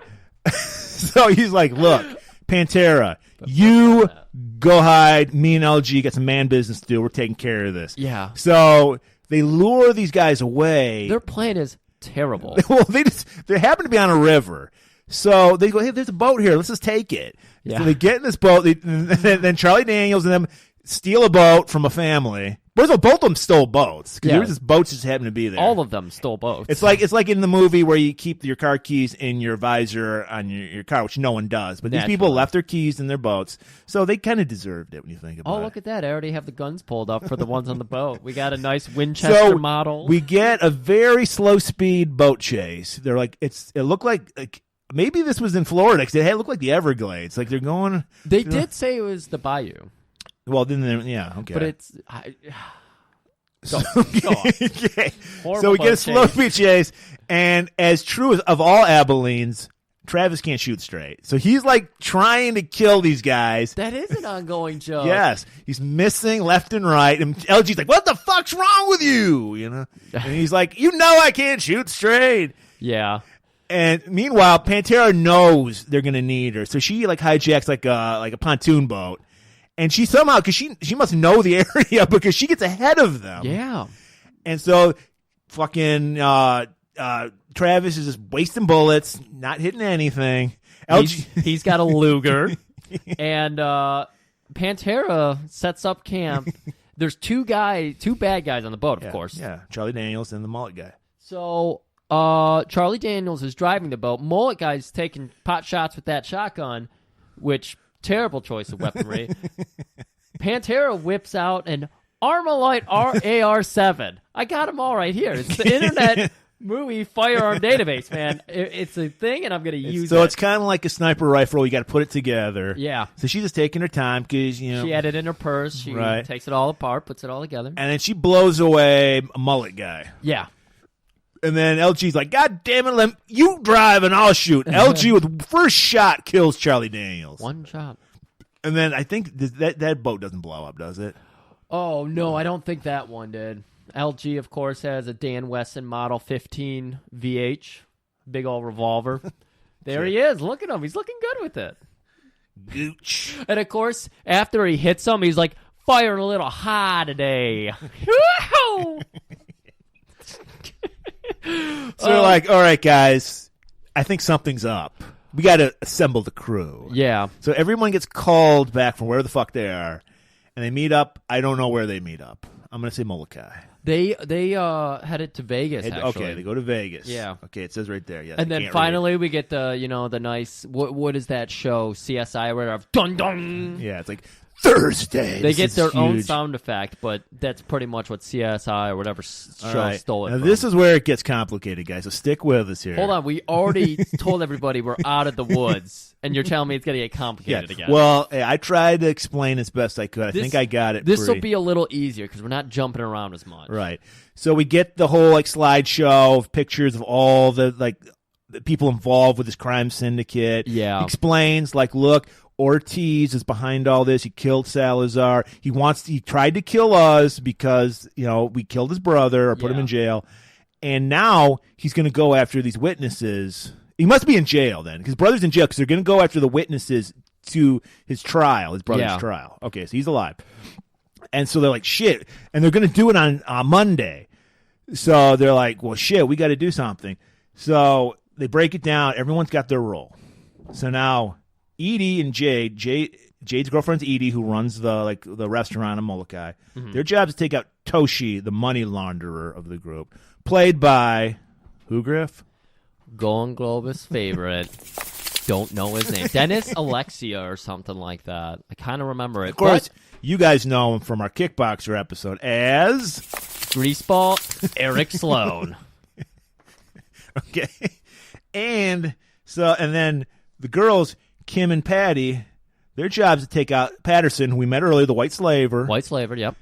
he's like, look, Pantera, you go hide. Me and LG got some man business to do. We're taking care of this. Yeah. So they lure these guys away. Their plan is terrible. Well, they happen to be on a river. So they go, hey, there's a boat here. Let's just take it. Yeah. So they get in this boat. Then Charlie Daniels and them steal a boat from a family. Both of them stole boats because there was just boats just happened to be there. All of them stole boats. It's like in the movie where you keep your car keys in your visor on your car, which no one does. But these people left their keys in their boats, so they kind of deserved it when you think about it. Oh, look at that! I already have the guns pulled up for the ones on the boat. We got a nice Winchester model. We get a very slow speed boat chase. They're like it looked like maybe this was in Florida because it looked like the Everglades. Like they're going. They did say it was the bayou. Well, then okay. But it's go on. Okay. So we get a slow speed chase, and as true as of all Abilenes, Travis can't shoot straight. So he's like trying to kill these guys. That is an ongoing joke. Yes. He's missing left and right. And LG's like, what the fuck's wrong with you? You know? And he's like, I can't shoot straight. Yeah. And meanwhile, Pantera knows they're going to need her. So she like hijacks like a pontoon boat. And she somehow, because she must know the area because she gets ahead of them. Yeah. And so fucking Travis is just wasting bullets, not hitting anything. He's got a Luger. And Pantera sets up camp. There's two bad guys on the boat, of course. Yeah, Charlie Daniels and the mullet guy. So Charlie Daniels is driving the boat. Mullet guy's taking pot shots with that shotgun, which... terrible choice of weaponry. Pantera whips out an Armalite AR-7. I got them all right here. It's the Internet Movie Firearm Database, man. It's a thing, and I'm going to use it. So it's kind of like a sniper rifle. You got to put it together. Yeah. So she's just taking her time because, she had it in her purse. She takes it all apart, puts it all together. And then she blows away a mullet guy. Yeah. And then LG's like, God damn it, you drive and I'll shoot. LG with first shot kills Charlie Daniels. One shot. And then I think that boat doesn't blow up, does it? Oh, no, I don't think that one did. LG, of course, has a Dan Wesson Model 15 VH. Big old revolver. There he is. Look at him. He's looking good with it. Gooch. And, of course, after he hits him, he's like, firing a little high today. So they're like, all right, guys, I think something's up. We got to assemble the crew. Yeah. So everyone gets called back from where the fuck they are, and they meet up. I don't know where they meet up. I'm going to say Molokai. They headed to Vegas, actually. Okay, they go to Vegas. Yeah. Okay, it says right there. Yes, and then finally we get the, the nice, what is that show, CSI, where dun dun. Yeah, it's like Thursday. They This get is their own huge. sound effect, but that's pretty much what CSI or whatever All show right. stole it Now, from. this is where it gets complicated, guys. So stick with us here. Hold on, we already told everybody we're out of the woods, and you're telling me it's going to get complicated again. Well, I tried to explain as best I could. I think I got it. This will be a little easier because we're not jumping around as much. Right. So we get the whole slideshow of pictures of all the the people involved with this crime syndicate. Yeah. He explains look, Ortiz is behind all this. He killed Salazar. He tried to kill us because, we killed his brother or put him in jail. And now he's going to go after these witnesses. He must be in jail then because his brother's in jail because they're going to go after the witnesses to his trial, his brother's trial. Okay, so he's alive. And so they're like, shit. And they're going to do it on Monday. So they're like, well, shit, we got to do something. So they break it down. Everyone's got their role. So now Edie and Jade's girlfriend's Edie, who runs the restaurant in Molokai. Mm-hmm. Their job is to take out Toshi, the money launderer of the group, played by who, Griff? Golan-Globus favorite. Don't know his name. Dennis Alexia or something like that. I kind of remember it. Of course, you guys know him from our Kickboxer episode as Greaseball Eric Sloan. Okay. And then the girls, Kim and Patty, their job is to take out Patterson, who we met earlier, the white slaver. White slaver, yep.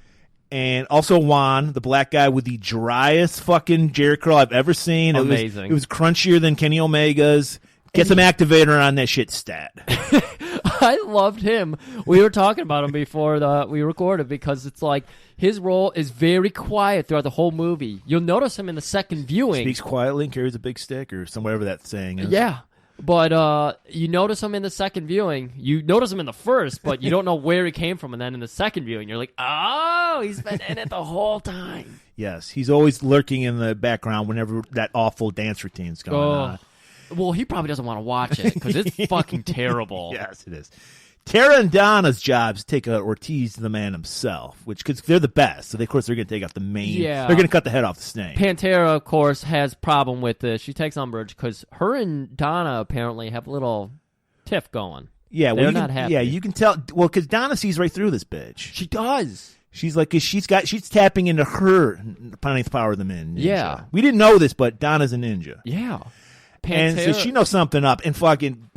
And also Juan, the black guy with the driest fucking Jerry curl I've ever seen. Amazing. It was crunchier than Kenny Omega's. Get some activator on that shit stat. I loved him. We were talking about him before we recorded because it's like his role is very quiet throughout the whole movie. You'll notice him in the second viewing. Speaks quietly and carries a big stick or whatever that saying is. Yeah. But you notice him in the second viewing. You notice him in the first, but you don't know where he came from. And then in the second viewing, you're like, oh, he's been in it the whole time. Yes. He's always lurking in the background whenever that awful dance routine's going on. Well, he probably doesn't want to watch it because it's fucking terrible. Yes, it is. Tara and Donna's jobs take out Ortiz, the man himself, because they're the best. So, of course, they're going to take out the main. Yeah. They're going to cut the head off the snake. Pantera, of course, has problem with this. She takes umbrage because her and Donna apparently have a little tiff going. Yeah, they're not happy. Yeah, you can tell. Well, because Donna sees right through this bitch. She does. She's like, she's tapping into her punning power of the men. Ninja. Yeah. We didn't know this, but Donna's a ninja. Yeah. And so she knows something up. And fucking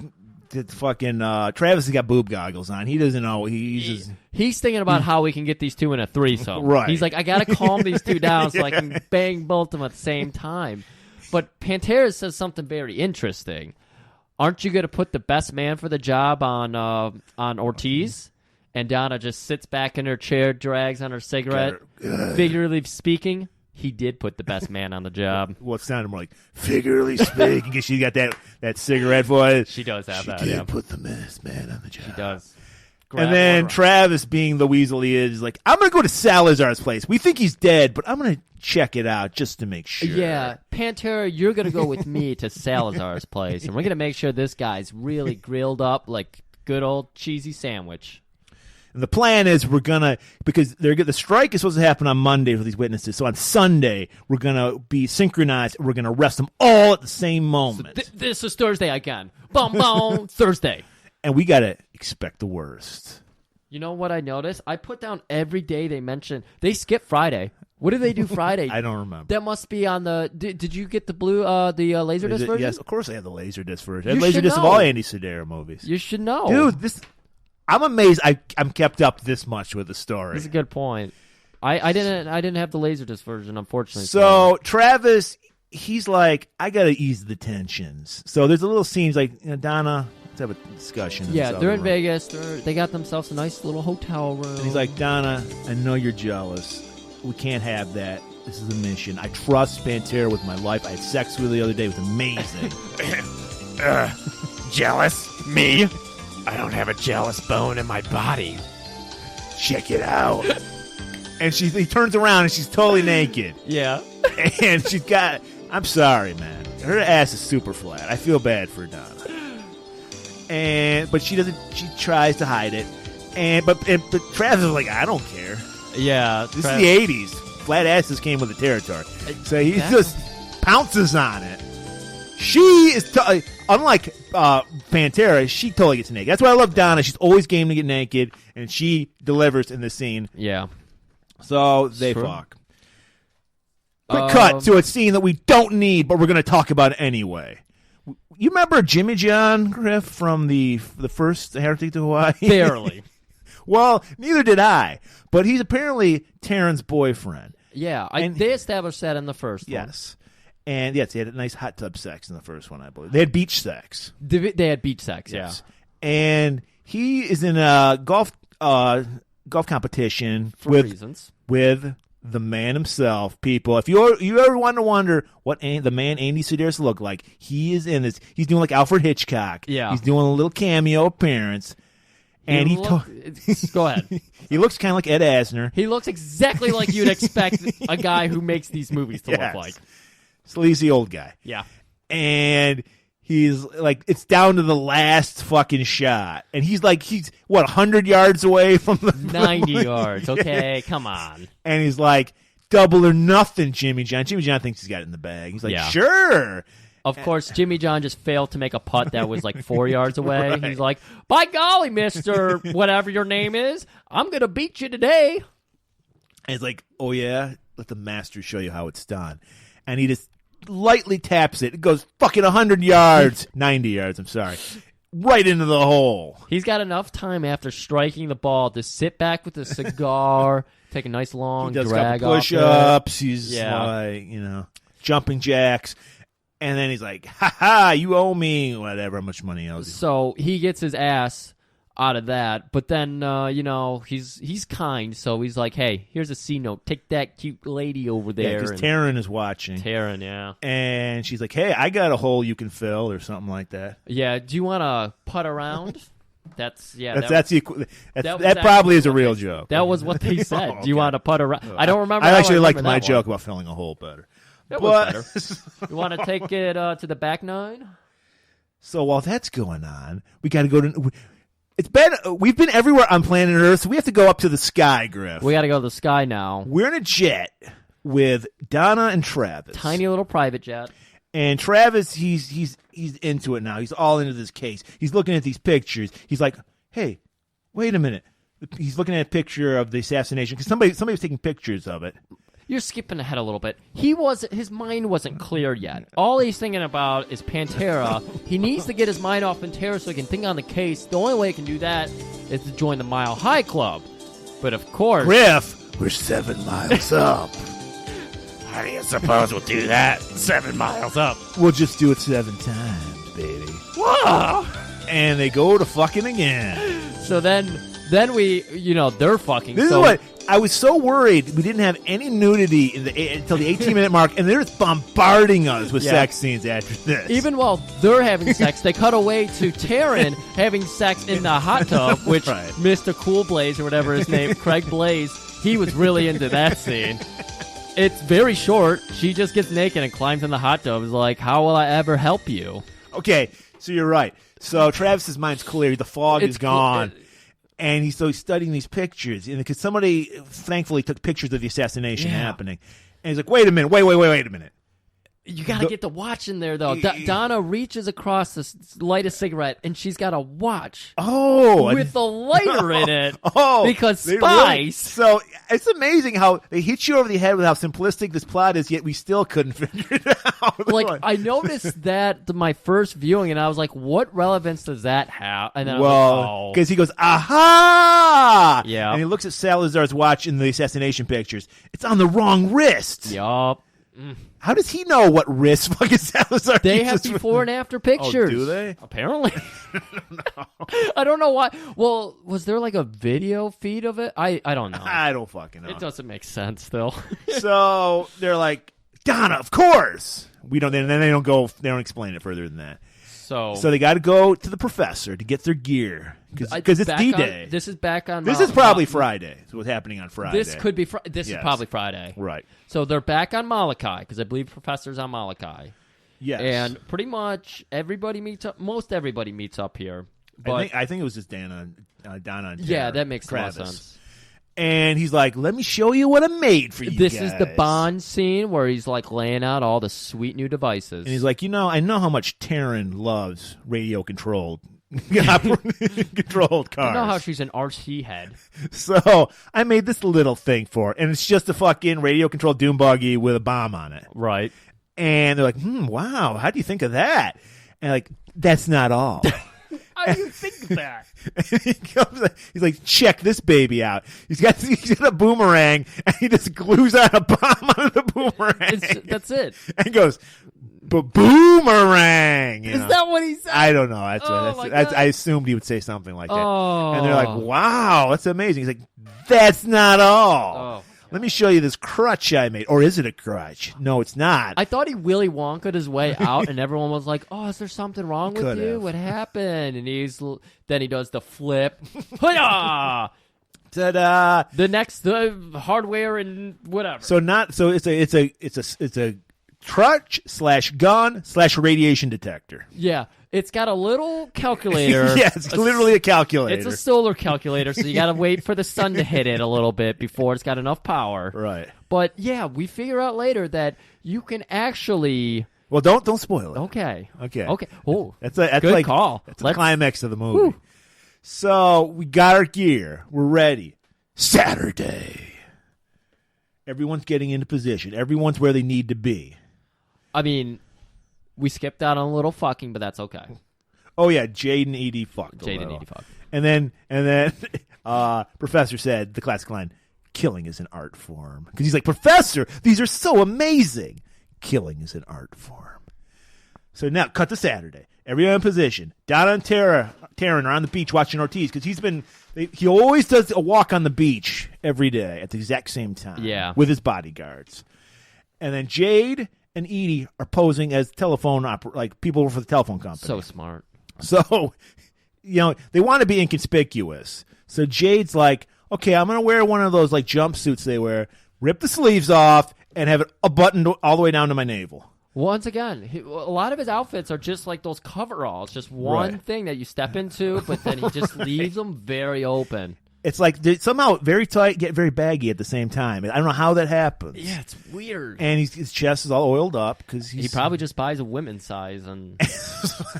Travis has got boob goggles on. He doesn't know. He's thinking about how we can get these two in a threesome. Right. He's like, I got to calm these two down so I can bang both of them at the same time. But Pantera says something very interesting. Aren't you going to put the best man for the job on Ortiz? And Donna just sits back in her chair, drags on her cigarette. Figuratively speaking, he did put the best man on the job. Well, it sounded more like figuratively speaking because she got that cigarette voice. She does have that. She did yeah. put the best man on the job. She does. And then Travis, being the weasel he is, like, I'm going to go to Salazar's place. We think he's dead, but I'm going to check it out just to make sure. Yeah, Pantera, you're going to go with me to Salazar's place, and we're going to make sure this guy's really grilled up like good old cheesy sandwich. And the plan is because the strike is supposed to happen on Monday for these witnesses. So on Sunday, we're going to be synchronized. We're going to arrest them all at the same moment. So this is Thursday again. Boom, boom, Thursday. And we got to expect the worst. You know what I noticed? I put down every day they skip Friday. What do they do Friday? I don't remember. That must be on the. Did you get the blue, Laserdisc version? Yes, of course I have the Laserdisc version. I have Laserdisc of all Andy Sedaris movies. You should know, dude. I'm amazed. I'm kept up this much with the story. That's a good point. I didn't have the Laserdisc version, unfortunately. So Travis, he's like, I gotta ease the tensions. So there's a little scenes like, Donna, let's have a discussion. Yeah, they're in Vegas. They got themselves a nice little hotel room. And he's like, Donna, I know you're jealous. We can't have that. This is a mission. I trust Pantera with my life. I had sex with her the other day. It was amazing. Jealous? Me? I don't have a jealous bone in my body. Check it out. And he turns around and she's totally naked. Yeah. And she's got, I'm sorry, man. Her ass is super flat. I feel bad for Donna. But she tries to hide it. But Travis is like, I don't care. Yeah. This is the 80s. Flat asses came with the territory. So he just pounces on it. She is, unlike Pantera, she totally gets naked. That's why I love Donna. She's always game to get naked, and she delivers in this scene. Yeah. So they True. fuck. Quick cut to a scene that we don't need, but we're going to talk about it anyway. You remember Jimmy John, Griff, from the first Heretic to Hawaii? Barely. Well, neither did I. But he's apparently Taryn's boyfriend. Yeah, And- they established that in the first one. Yes. And yes, they had a nice hot tub sex in the first one, I believe. They had beach sex. They had beach sex, Yes. And he is in a golf competition for reasons. with the man himself. People, if you ever want to wonder what the man Andy Sedaris looked like, he is in this. He's doing like Alfred Hitchcock. Yeah. He's doing a little cameo appearance. And Go ahead. he looks kind of like Ed Asner. He looks exactly like you'd expect a guy who makes these movies to Yes. look like. Sleazy old guy. Yeah. And he's like, it's down to the last fucking shot. And he's 100 yards away from the 90 yards. Okay, come on. And he's like, double or nothing, Jimmy John. Jimmy John thinks he's got it in the bag. He's like, Yeah. sure. Of course, Jimmy John just failed to make a putt that was like 4 yards away. Right. He's like, by golly, mister, whatever your name is, I'm going to beat you today. And he's like, oh, yeah? Let the master show you how it's done. And he just lightly taps it. It goes fucking 100 yards. 90 yards, I'm sorry. Right into the hole. He's got enough time after striking the ball to sit back with a cigar, take a nice long He does a drag couple off push-ups. He's Yeah. like, jumping jacks. And then he's like, ha-ha, you owe me whatever, how much money he owes you. So he gets his ass out of that, but then he's kind, so he's like, hey, here's a C note, take that cute lady over Yeah, there. because Taryn is watching. Taryn, yeah. And she's like, hey, I got a hole you can fill or something like that. Yeah, do you want to putt around? That probably is a real joke. That was what they said. Oh, Do you okay. want to putt around? I don't remember. I how actually liked remember my that joke one. about filling a hole better. That was better. You want to take it to the back nine? So while that's going on, we got to go to. We've been everywhere on planet Earth, so we have to go up to the sky, Griff. We got to go to the sky now. We're in a jet with Donna and Travis. Tiny little private jet. And Travis, he's into it now. He's all into this case. He's looking at these pictures. He's like, hey, wait a minute. He's looking at a picture of the assassination because somebody was taking pictures of it. You're skipping ahead a little bit. His mind wasn't clear yet. All he's thinking about is Pantera. He needs to get his mind off Pantera so he can think on the case. The only way he can do that is to join the Mile High Club. But of course, Griff, we're 7 miles up. How do you suppose we'll do that? 7 miles up. We'll just do it 7 times, baby. Whoa! And they go to fucking again. so then we, they're fucking. This is what I was so worried we didn't have any nudity until the 18-minute mark, and they're just bombarding us with sex scenes after this. Even while they're having sex, they cut away to Taryn having sex in the hot tub, which Right. Mr. Cool Blaze, or whatever his name, Craig Blaze, he was really into that scene. It's very short. She just gets naked and climbs in the hot tub. Is like, how will I ever help you? Okay, so you're right. So Travis's mind's clear. The fog is gone. And he's studying these pictures. And because somebody, thankfully, took pictures of the assassination happening. And he's like, wait a minute. Wait a minute. You got to get the watch in there, though. Donna reaches across to light a cigarette, and she's got a watch with a lighter in it. Because spice. So it's amazing how they hit you over the head with how simplistic this plot is, yet we still couldn't figure it out. Like, I noticed that my first viewing, and I was like, what relevance does that have? And then I was like, because he goes, aha! Yeah. And he looks at Salazar's watch in the assassination pictures. It's on the wrong wrist. Yup. How does he know what wrist fucking Salazar They have uses? before and after pictures. Oh, do they? Apparently. I don't know why. Well, was there like a video feed of it? I don't know. I don't fucking know. It doesn't make sense still. So they're like, Donna, of course. We don't. Then they don't go. They don't explain it further than that. So they got to go to the professor to get their gear because it's D-Day. This is back on. This is probably Friday. So what's happening on Friday? This could be. This is probably Friday. Right. So they're back on Molokai because I believe Professor's on Molokai. Yes. And pretty much everybody meets up. Most everybody meets up here. But I think it was just Donna and yeah, Tara, that makes Travis. a lot of sense. And he's like, let me show you what I made for you This guys. is the Bond scene where he's like laying out all the sweet new devices. And he's like, I know how much Taryn loves radio-controlled controlled cars. I know how she's an RC head. So I made this little thing for it. And it's just a fucking radio-controlled dune buggy with a bomb on it. Right. And they're like, wow, how do you think of that? And like, that's not all. How do you think that? He's like, check this baby out. He's got a boomerang, and he just glues on a bomb on the boomerang. That's it. And goes, boomerang. Is that what he said? I don't know. I assumed he would say something like that. Oh. And they're like, wow, that's amazing. He's like, that's not all. Oh. Let me show you this crutch I made. Or is it a crutch? No, it's not. I thought he Willy Wonka'd his way out, and everyone was like, "Oh, is there something wrong with Could you? have. What happened?" And then he does the flip. Hoo-yah! Ta-da! The hardware and whatever. So it's a crutch / gun / radiation detector. Yeah, it's got a little calculator. Yeah, it's literally a calculator. It's a solar calculator, so you got to wait for the sun to hit it a little bit before it's got enough power. Right. But yeah, we figure out later that you can actually. Well, don't spoil it. Okay. Okay. Oh, That's good like, call. That's the climax of the movie. Whew. So we got our gear. We're ready. Saturday. Everyone's getting into position. Everyone's where they need to be. I mean, we skipped out on a little fucking, but that's okay. Oh yeah, Jade and Edie fucked. Jade and Edie fucked. And then Professor said the classic line, "Killing is an art form." Because he's like, "Professor, these are so amazing. Killing is an art form." So now, cut to Saturday. Everyone in position. Down on Taryn are on the beach watching Ortiz because he always does a walk on the beach every day at the exact same time. Yeah. With his bodyguards. And then Jade and Edie are posing as people for the telephone company. So smart. So, they want to be inconspicuous. So Jade's like, okay, I'm going to wear one of those like jumpsuits they wear, rip the sleeves off, and have it a button all the way down to my navel. Once again, a lot of his outfits are just like those coveralls, just one thing that you step into, but then he just leaves them very open. It's like they somehow very tight, get very baggy at the same time. I don't know how that happens. Yeah, it's weird. And his chest is all oiled up because he probably just buys a women's size and I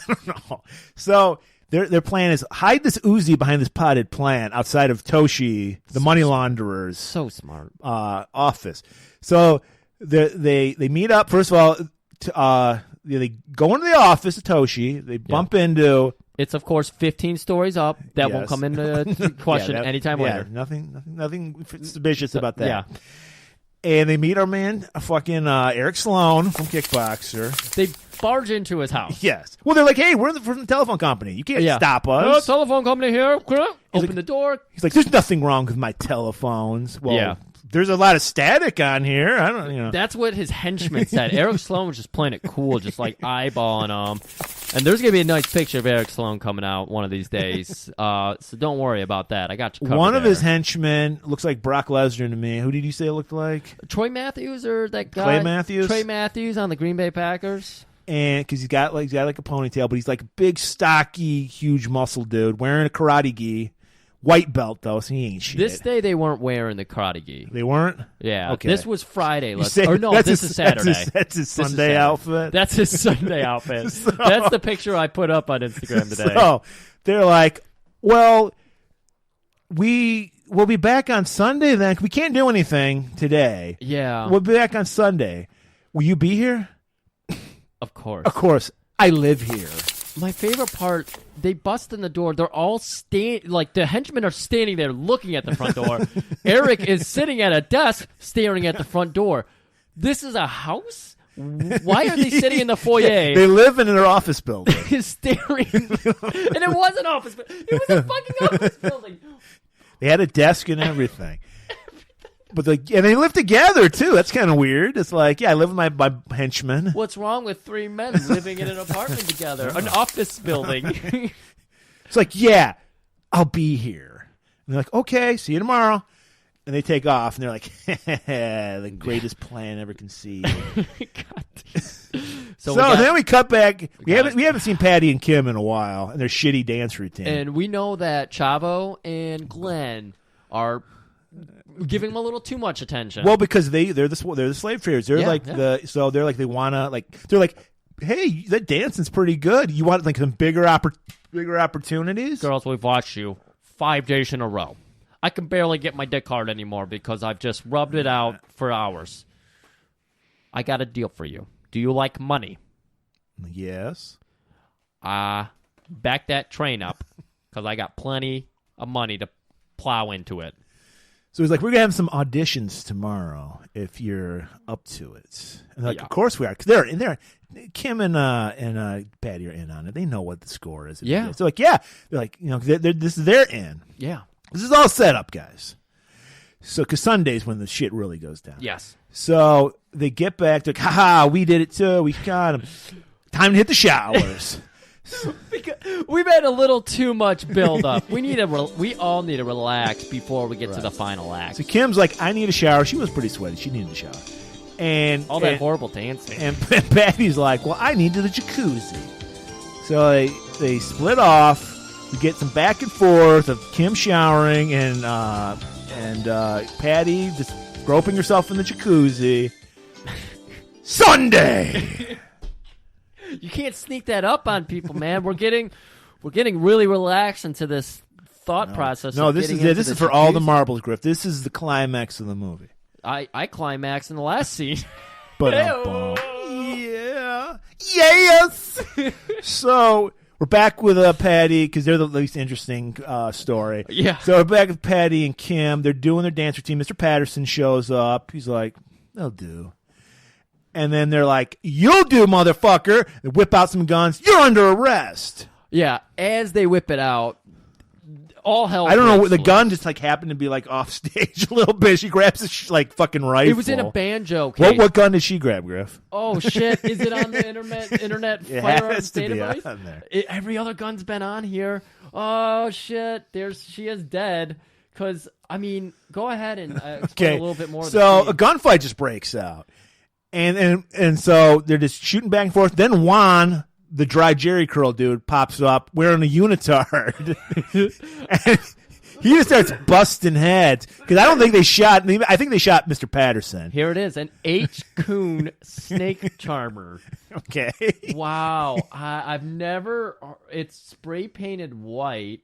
don't know. So their plan is hide this Uzi behind this potted plant outside of Toshi, the money launderer's so smart office. So they meet up. First of all, they go into the office of Toshi. They bump into. It's, of course, 15 stories up. That won't come into question anytime later. Nothing suspicious about that. Yeah. And they meet our man, fucking Eric Sloan from Kickboxer. They barge into his house. Yes. Well, they're like, hey, we're from the telephone company. You can't stop us. Telephone company here. Open the door. He's like, there's nothing wrong with my telephones. Well, there's a lot of static on here. I don't. That's what his henchman said. Eric Sloan was just playing it cool, just like eyeballing him. And there's going to be a nice picture of Eric Sloan coming out one of these days. So don't worry about that. I got you covered. One of his henchmen looks like Brock Lesnar to me. Who did you say it looked like? Troy Matthews or that guy? Clay Matthews? Trey Matthews on the Green Bay Packers. And because he's got like a ponytail, but he's like a big, stocky, huge muscle dude wearing a karate gi. White belt, though, so he ain't shit. This day they weren't wearing the karate gi. They weren't? Yeah. Okay. This was Friday. This is Saturday. That's his Sunday outfit? That's his Sunday outfit. That's the picture I put up on Instagram today. So they're like, well, we'll be back on Sunday then. We can't do anything today. Yeah. We'll be back on Sunday. Will you be here? Of course. Of course. I live here. My favorite part, they bust in the door. They're all the henchmen are standing there looking at the front door. Eric is sitting at a desk staring at the front door. This is a house? Why are they sitting in the foyer? They live in their office building. Staring. And it was an office building. It was a fucking office building. They had a desk and everything. And they live together, too. That's kind of weird. It's like, I live with my henchman. What's wrong with three men living in an apartment together? An office building. It's like, I'll be here. And they're like, okay, see you tomorrow. And they take off, and they're like, the greatest plan ever conceived. So then we cut back. We haven't seen Patty and Kim in a while, and their shitty dance routine. And we know that Chavo and Glenn are giving them a little too much attention. Well, because they're the slave traders. They're they wanna they're like, hey, that dancing's pretty good. You want like some bigger opportunities? Girls, we've watched you 5 days in a row. I can barely get my dick hard anymore because I've just rubbed it out for hours. I got a deal for you. Do you like money? Yes. Back that train up because I got plenty of money to plow into it. So he's like, we're going to have some auditions tomorrow if you're up to it. And they're like, of course we are. Because they're in there. Kim and Patty are in on it. They know what the score is. Yeah. So like, yeah. They're like, this is their in. Yeah. This is all set up, guys. So, because Sunday's when the shit really goes down. Yes. So they get back. They're like, haha, we did it too. We got him. Time to hit the showers. We've had a little too much build-up. We all need to relax before we get to the final act. So Kim's like, I need a shower. She was pretty sweaty. She needed a shower. And all that horrible dancing. And Patty's like, well, I need to the jacuzzi. So they split off. We get some back and forth of Kim showering and Patty just groping herself in the jacuzzi. Sunday. You can't sneak that up on people, man. We're getting really relaxed into this thought process. No, this is it. This is for all the marbles, Griff. This is the climax of the movie. I climaxed in the last scene. But yeah, yes. So we're back with Patty because they're the least interesting story. Yeah. So we're back with Patty and Kim. They're doing their dance routine. Mr. Patterson shows up. He's like, "They'll do." And then they're like, "You'll do, motherfucker!" They whip out some guns. You're under arrest. Yeah. As they whip it out, all hell. I don't know. The gun just like happened to be like off stage a little bit. She grabs a like fucking rifle. It was in a banjo case. What gun did she grab, Griff? Oh shit! Is it on the internet It firearms has to database? be on there. Every other gun's been on here. Oh shit! She is dead. Because I mean, go ahead and explain a little bit more. So a gunfight just breaks out, and so they're just shooting back and forth. Then Juan, the dry Jerry curl dude, pops up wearing a unitard, and he just starts busting heads because I don't think they shot. I think they shot Mr. Patterson. Here it is, an H. Coon snake charmer. Okay. Wow, I've never. It's spray painted white.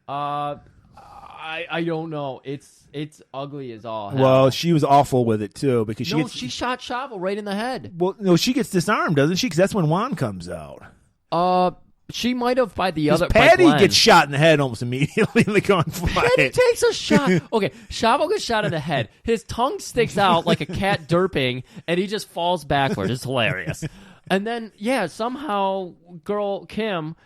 I don't know. It's ugly as all hell. Well, she was awful with it too because she shot Chavo right in the head. Well, no, she gets disarmed, doesn't she? Because that's when Juan comes out. She might have by the other. Patty gets shot in the head almost immediately in the gunfight. Patty takes a shot. Okay, Chavo gets shot in the head. His tongue sticks out like a cat derping, and he just falls backwards. It's hilarious. And then, somehow, girl Kim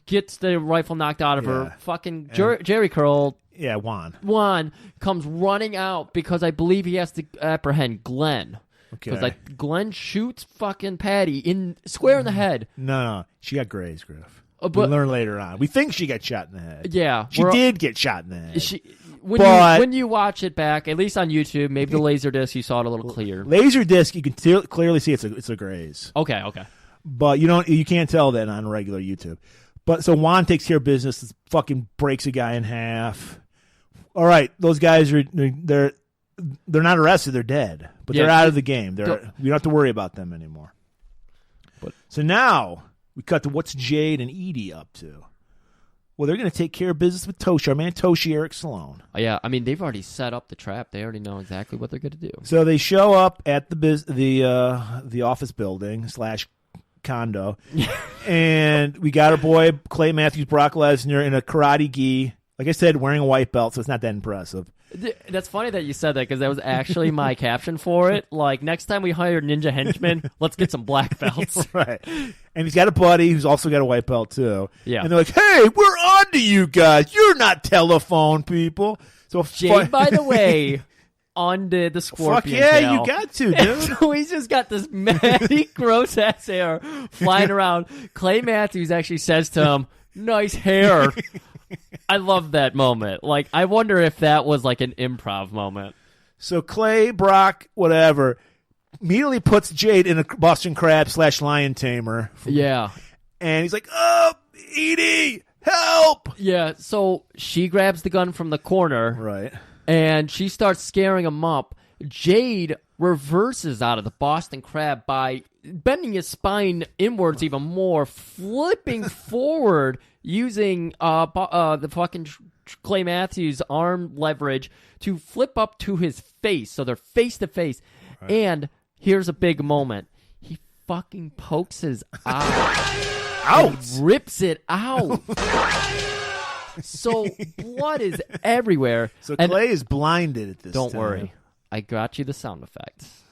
gets the rifle knocked out of her. Fucking Jerry Curl. Yeah, Juan comes running out because I believe he has to apprehend Glenn. Okay. Because Glenn shoots fucking Patty square in the head. No, she got grazed, Griff. But we'll learn later on. We think she got shot in the head. Yeah, she did get shot in the head. When you watch it back, at least on YouTube, maybe the laser disc, you saw it a little clear. Laser disc, you can clearly see it's a graze. Okay. But you can't tell that on regular YouTube. But so Juan takes care of business, fucking breaks a guy in half. All right, those guys they're not arrested, they're dead. But they're out of the game. We don't have to worry about them anymore. So now we cut to what's Jade and Edie up to. Well, they're going to take care of business with Toshi, our man Toshi Eric Sloan. Yeah, I mean they've already set up the trap. They already know exactly what they're going to do. So they show up at the office building / condo, and we got our boy Clay Matthews, Brock Lesnar in a karate gi. Like I said, wearing a white belt, so it's not that impressive. That's funny that you said that because that was actually my caption for it. Like, next time we hire ninja henchmen, let's get some black belts. Right. And he's got a buddy who's also got a white belt, too. Yeah. And they're like, hey, we're on to you guys. You're not telephone people. So Jade, by the way, undid the scorpion tail. You got to, dude. So he's just got this matty, gross-ass hair flying around. Clay Matthews actually says to him, nice hair. I love that moment. Like, I wonder if that was like an improv moment. So Clay, Brock, whatever, immediately puts Jade in a Boston Crab / lion tamer. Yeah. And he's like, oh, Edie, help. Yeah, so she grabs the gun from the corner. Right. and she starts scaring him up. Jade reverses out of the Boston Crab by bending his spine inwards even more, flipping forward using the fucking Clay Matthews arm leverage to flip up to his face, so they're face to face. And here's a big moment: he fucking pokes his eye, out, rips it out. So blood is everywhere. So Clay is blinded at this. Don't time. worry, I got you the sound effects.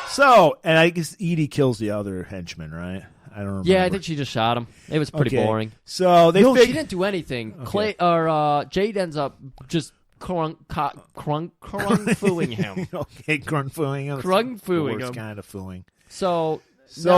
So, and I guess Edie kills the other henchman, right? I don't remember. Yeah, I think she just shot him. It was pretty boring. So they No, she didn't do anything. Okay. Clay or Jade ends up just krung-fuing him. Okay, krung-fuing him. Krung-fuing Worst him. kind of fooing. So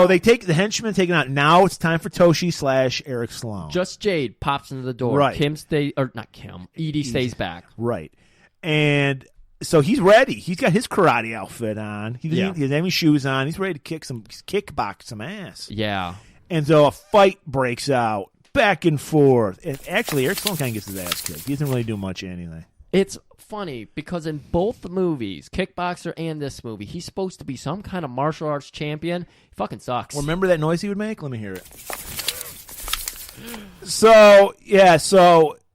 they take the henchman taken out. Now it's time for Toshi / Eric Sloan. just Jade pops into the door. Right. Edie stays back. Right. And so he's ready. He's got his karate outfit on. He doesn't have any shoes on. He's ready to kickbox some ass. Yeah. And so a fight breaks out, back and forth. And actually, Eric Sloan kind of gets his ass kicked. He doesn't really do much of anything. It's funny because in both the movies, Kickboxer and this movie, he's supposed to be some kind of martial arts champion. He fucking sucks. Remember that noise he would make? Let me hear it. So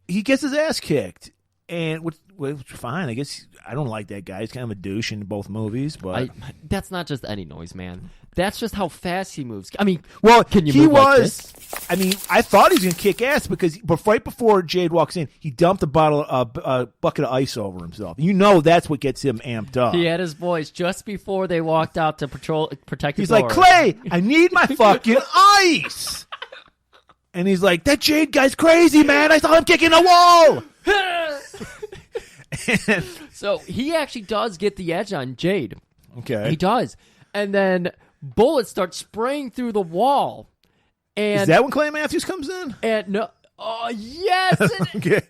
he gets his ass kicked. And which fine. I guess I don't like that guy. He's kind of a douche in both movies, but that's not just any noise, man. That's just how fast he moves. I mean, well, can you he move like was. this? I mean, I thought he was gonna kick ass because right before Jade walks in, he dumped a bucket of ice over himself. You know that's what gets him amped up. He had his voice just before they walked out to protect his He's like, Clay, I need my fucking ice. And he's like, that Jade guy's crazy, man. I saw him kicking a wall. So he actually does get the edge on Jade. Okay. He does. And then bullets start spraying through the wall. And is that when Clay Matthews comes in? And no, oh yes. Okay.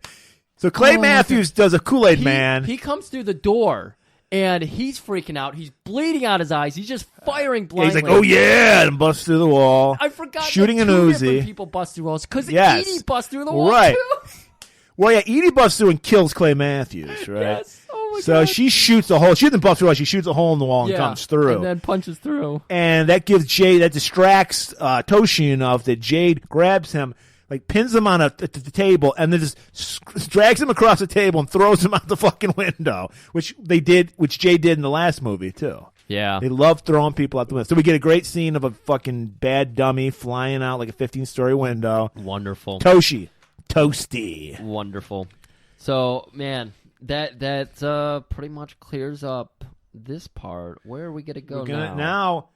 So Clay Matthews does a Kool-Aid man. He comes through the door. And he's freaking out. He's bleeding out his eyes. He's just firing blindly. He's like, "Oh yeah!" and busts through the wall. I forgot. Shooting an two Uzi. different people bust through walls because Yes. Edie busts through the wall Right. too. Well, yeah, Edie busts through and kills Clay Matthews, right? Yes. Oh my So God. she shoots a hole. She doesn't bust through. She shoots a hole in the wall and comes through. and then punches through. And that gives Jade, that distracts Toshi enough that Jade grabs him, like pins him on the table, and then just drags him across the table and throws him out the fucking window, which Jade did in the last movie too. Yeah. They love throwing people out the window. So we get a great scene of a fucking bad dummy flying out like a 15-story window. Wonderful. Toshi. Toasty. Wonderful. So, man, that pretty much clears up this part. Where are we going to go Now,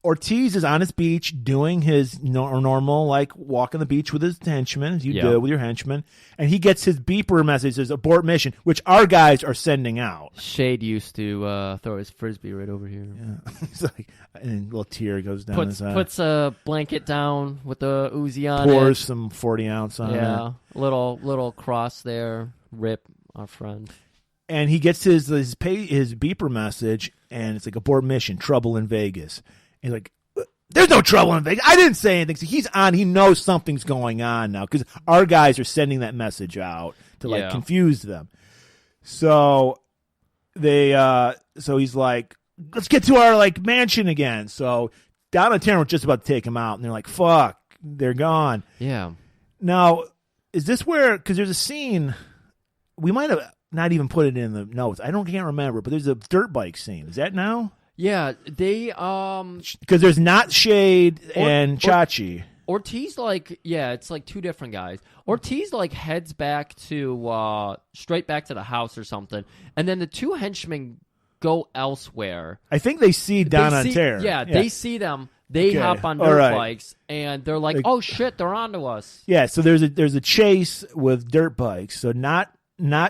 Ortiz is on his beach doing his normal, like, walk on the beach with his henchmen, as you do with your henchmen, and he gets his beeper message, says abort mission, which our guys are sending out. Shade used to throw his Frisbee right over here. Yeah. He's like, and a little tear goes down his eye. Puts a blanket down with the Uzi on it. Pours some 40 ounce on it. Yeah, little cross there. Rip, our friend. And he gets his beeper message, and it's like abort mission, trouble in Vegas. And he's like, there's no trouble in Vegas. I didn't say anything. So he's on. He knows something's going on now because our guys are sending that message out to confuse them. So so he's like, let's get to our mansion again. So Don and Taryn were just about to take him out, and they're like, fuck, they're gone. Yeah. Now, is this where? Because there's a scene we might have not even put it in the notes. Can't remember, but there's a dirt bike scene. Is that now? Yeah, they because there's not Shade and Chachi. Ortiz it's like two different guys. Ortiz heads back to straight back to the house or something, and then the two henchmen go elsewhere. I think they see Don and Terra. Yeah, they see them. They hop on dirt bikes, and they're like, "Oh shit, they're onto us." Yeah, so there's a chase with dirt bikes. So not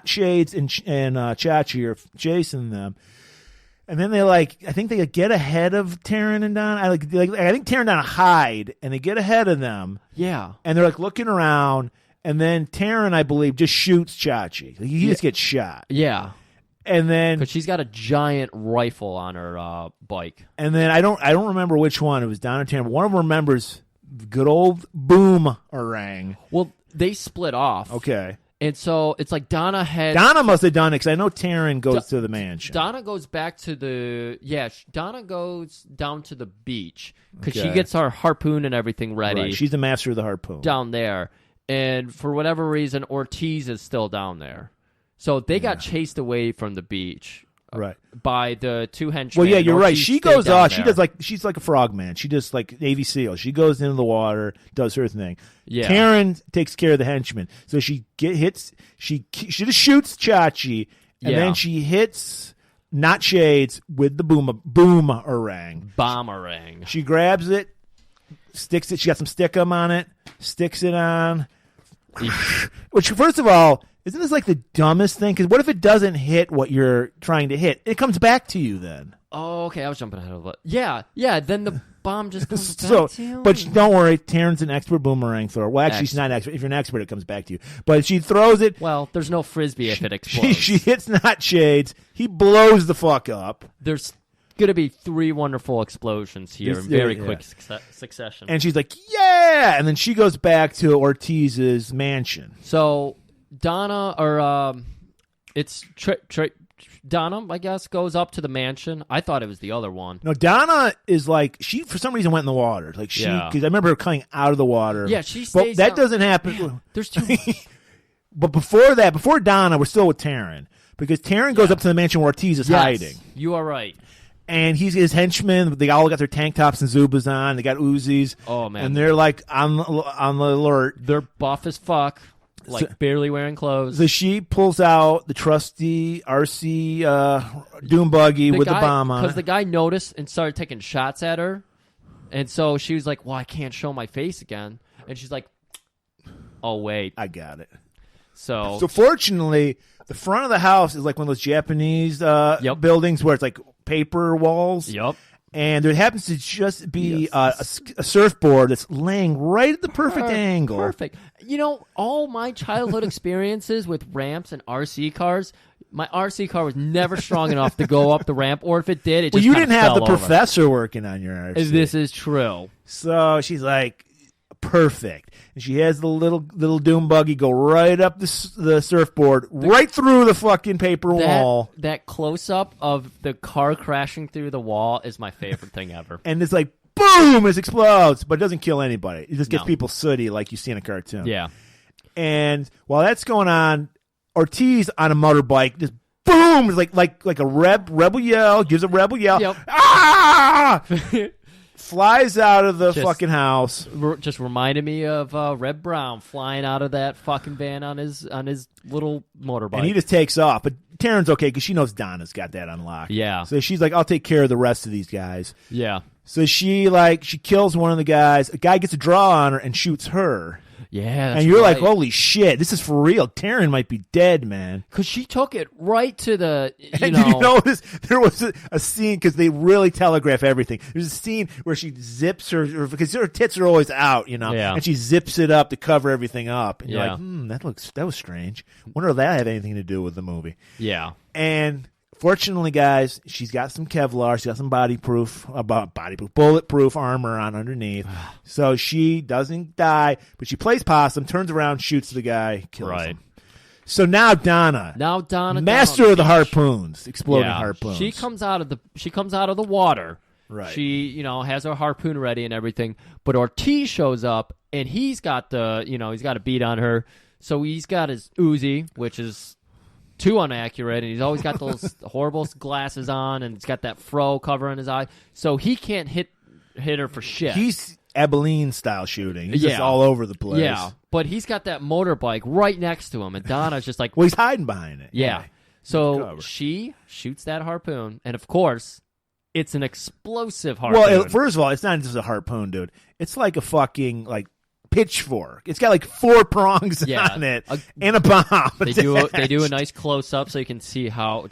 Shades and Chachi are chasing them. And then they I think they get ahead of Taryn and Don. I think Taryn and Don hide, and they get ahead of them. Yeah. And they're looking around, and then Taryn, I believe, just shoots Chachi. He just gets shot. Yeah. And then because she's got a giant rifle on her bike. And then I don't remember which one. It was Don or Taryn. But one of them remembers good old boomerang. Well, they split off. Okay. And so it's like Donna must have done it because I know Taryn goes to the mansion. Donna goes back to Donna goes down to the beach because she Okay. gets our harpoon and everything ready. Right. She's the master of the harpoon. Down there. And for whatever reason, Ortiz is still down there. So they got chased away from the beach. Right. By the 2 henchmen. Well, yeah, you're right. Ortiz She stayed goes down off. there. She's like a frogman. She does like Navy SEAL. She goes into the water, does her thing. Yeah. Taryn takes care of the henchmen. So she just shoots Chachi, and then she hits not Shades with the boomerang. Bomberang. She grabs it, sticks it. She got some stickum on it, sticks it on. Which, first of all, isn't this like the dumbest thing? Because what if it doesn't hit what you're trying to hit? It comes back to you then. Oh, okay. I was jumping ahead of it. Yeah. Then the bomb just comes So, back to you. but don't worry, Taryn's an expert boomerang thrower. Well, actually, she's not an expert. If you're an expert, it comes back to you. But she throws it. Well, there's no frisbee if it explodes. She hits not Shades. He blows the fuck up. There's going to be 3 wonderful explosions here in very quick succession. And she's like, yeah! And then she goes back to Ortiz's mansion. So Donna, it's Donna, I guess, goes up to the mansion. I thought it was the other one. No, Donna is like, she for some reason went in the water. Like because I remember her coming out of the water. Yeah, she stays. But that doesn't happen. Man, there's 2. But before Donna, we're still with Taryn. Because Taryn goes up to the mansion where Ortiz is hiding. You are right. And his henchmen, they all got their tank tops and Zubas on. They got Uzis. Oh, man. And they're like on the alert. They're buff as fuck, like barely wearing clothes. So she pulls out the trusty RC Doom buggy with the bomb on it. Because the guy noticed and started taking shots at her. And so she was like, well, I can't show my face again. And she's like, oh, wait. I got it. So fortunately, the front of the house is like one of those Japanese buildings where it's like paper walls. Yep. And there happens to just be a surfboard that's laying right at the perfect angle. Perfect. You know, all my childhood experiences with ramps and RC cars, my RC car was never strong enough to go up the ramp, or if it did, it just you didn't have the over. professor working on your RC. This is true. So she's like, perfect. And she has the little Doom buggy go right up the surfboard, right through the fucking paper wall. That close-up of the car crashing through the wall is my favorite thing ever. And it's like, boom, it explodes. But it doesn't kill anybody. It just gets people sooty like you see in a cartoon. Yeah. And while that's going on, Ortiz on a motorbike just boom, like a rebel yell, gives a rebel yell. Yep. Ah! Flies out of the fucking house. Just reminded me of Red Brown flying out of that fucking van on his little motorbike. And he just takes off. But Taryn's okay because she knows Donna's got that unlocked. Yeah. So she's like, I'll take care of the rest of these guys. Yeah. So she kills one of the guys. A guy gets a draw on her and shoots her. Yeah, that's and you're right. like, holy shit, this is for real. Taryn might be dead, man. Because she took it right to the, Did you notice there was a scene, because they really telegraph everything. There's a scene where she zips her, because her tits are always out, Yeah. and she zips it up to cover everything up. And Yeah. you're like, that was strange. Wonder if that had anything to do with the movie. Yeah. And fortunately, guys, she's got some Kevlar. She's got some bulletproof armor on underneath. So she doesn't die, but she plays possum, turns around, shoots the guy, kills him. So now Donna, master of the harpoons, exploding harpoons. She comes out of the water. Right. She, has her harpoon ready and everything. But Ortiz shows up, and he's got he's got a beat on her. So he's got his Uzi, which is too inaccurate, and he's always got those horrible glasses on, and he's got that fro covering his eye, so he can't hit her for shit. He's Abilene style shooting. He's just all over the place. Yeah, but he's got that motorbike right next to him, and Donna's just like, well, he's hiding behind it. Yeah. So she shoots that harpoon, and of course, it's an explosive harpoon. Well, first of all, it's not just a harpoon, dude. It's like a fucking pitchfork. It's got like 4 prongs on it and a bomb. They do a nice close up so you can see how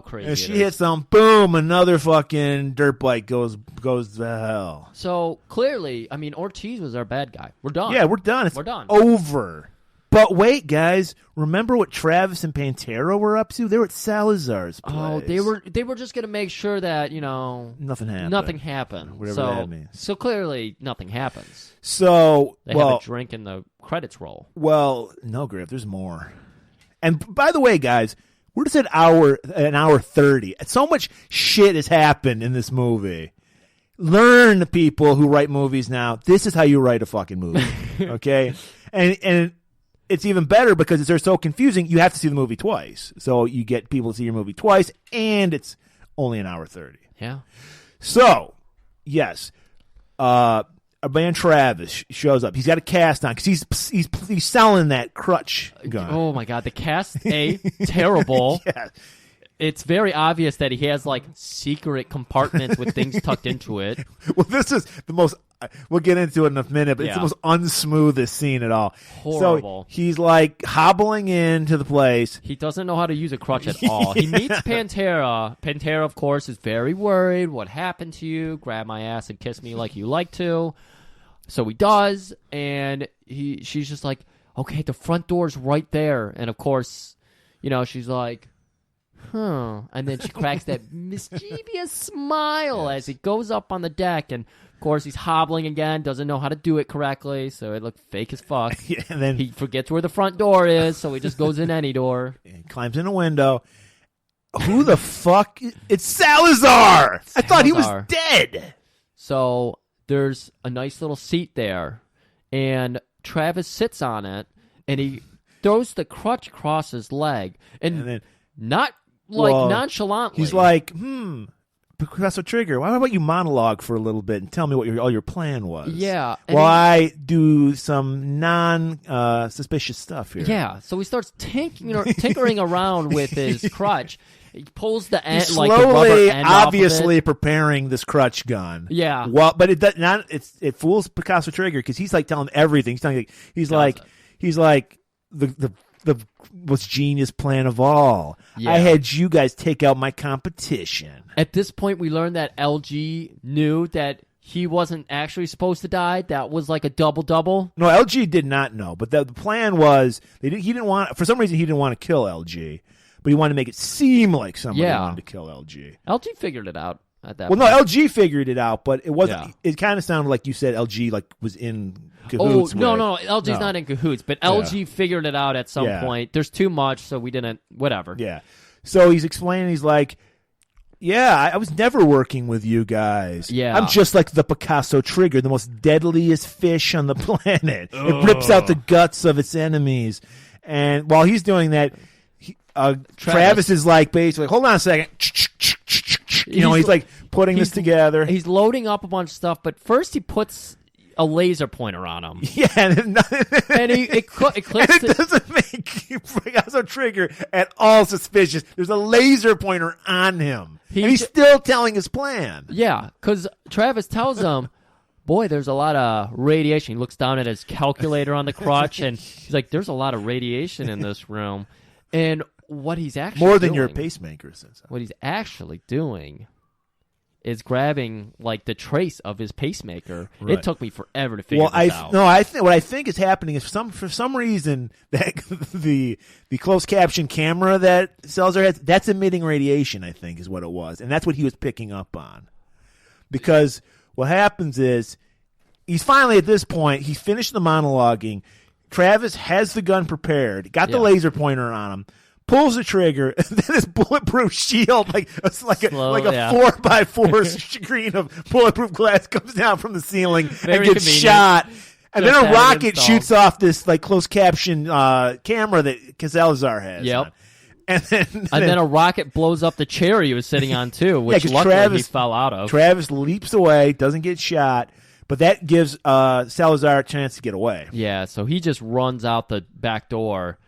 crazy. And she hits them. Boom! Another fucking dirt bike goes to hell. So clearly, Ortiz was our bad guy. We're done. Yeah, we're done. We're done. Over. But wait, guys, remember what Travis and Pantera were up to? They were at Salazar's place. Oh, they were just gonna make sure that nothing happened. Nothing happened. Whatever that means. So clearly nothing happens. So they have a drink and the credits roll. Well, no, Griff. There's more. And by the way, guys, we're just at an hour 30. So much shit has happened in this movie. Learn, people who write movies now, this is how you write a fucking movie. Okay? And it's even better because they're so confusing, you have to see the movie twice. So you get people to see your movie twice, and it's only an hour 30. Yeah. So, yes, our man Travis shows up. He's got a cast on because he's selling that crutch gun. Oh my God, the cast terrible. Yeah. It's very obvious that he has like secret compartments with things tucked into it. Well, this is the most. We'll get into it in a minute, but it's the most unsmoothest scene at all. Horrible. So he's like hobbling into the place. He doesn't know how to use a crutch at all. He meets Pantera. Pantera, of course, is very worried. What happened to you? Grab my ass and kiss me like you like to. So he does, and she's just like, okay, the front door's right there. And of course, she's like, and then she cracks that mischievous smile as he goes up on the deck, and of course he's hobbling again, doesn't know how to do it correctly, so it looked fake as fuck. Yeah, and then he forgets where the front door is, so he just goes in any door. And climbs in a window. Who the fuck? It's Salazar! I thought he was dead! So there's a nice little seat there, and Travis sits on it, and he throws the crutch across his leg, and then not nonchalantly. He's like, Picasso Trigger, why about you monologue for a little bit and tell me what all your plan was? Yeah. While I do some non-suspicious stuff here. Yeah, so he starts tinkering around with his crutch. He pulls the end, He's like the rubber slowly, end obviously off of it. preparing this crutch gun. Yeah. Well, but it fools Picasso Trigger because he's like telling everything. He's like the most genius plan of all. Yeah. I had you guys take out my competition. At this point, we learned that LG knew that he wasn't actually supposed to die. That was like a double-double. No, LG did not know, but the plan was he didn't want, for some reason he didn't want to kill LG, but he wanted to make it seem like somebody wanted to kill LG. LG figured it out at that point. No, LG figured it out, but it wasn't. Yeah. It kind of sounded like you said LG was in cahoots. No, LG's not in cahoots, but LG figured it out at some point. There's too much, so we didn't. Whatever. Yeah. So he's explaining. He's like, "Yeah, I was never working with you guys. Yeah, I'm just like the Picasso Trigger, the most deadliest fish on the planet. It rips out the guts of its enemies." And while he's doing that, Travis is like basically, "Hold on a second." He's like putting this together. He's loading up a bunch of stuff, but first he puts a laser pointer on him. Yeah, and it clicks. And it doesn't make Picasso Trigger at all suspicious. There's a laser pointer on him, and he's still telling his plan. Yeah, because Travis tells him, boy, there's a lot of radiation. He looks down at his calculator on the crutch, and he's like, there's a lot of radiation in this room. And what he's actually more than your pacemaker says. What he's actually doing is grabbing like the trace of his pacemaker. Right. It took me forever to figure this out. No, what I think is happening is for some reason that the closed caption camera that Salazar has, that's emitting radiation, I think is what it was. And that's what he was picking up on. Because what happens is he's finally at this point, he's finished the monologuing. Travis has the gun prepared, got the laser pointer on him, pulls the trigger, and then his bulletproof shield, like a 4x4 screen of bulletproof glass comes down from the ceiling and gets shot. And then a rocket shoots off this like closed caption camera that Salazar has. Yep. And then a rocket blows up the chair he was sitting on too, which luckily he fell out of. Travis leaps away, doesn't get shot. But that gives Salazar a chance to get away. Yeah, so he just runs out the back door,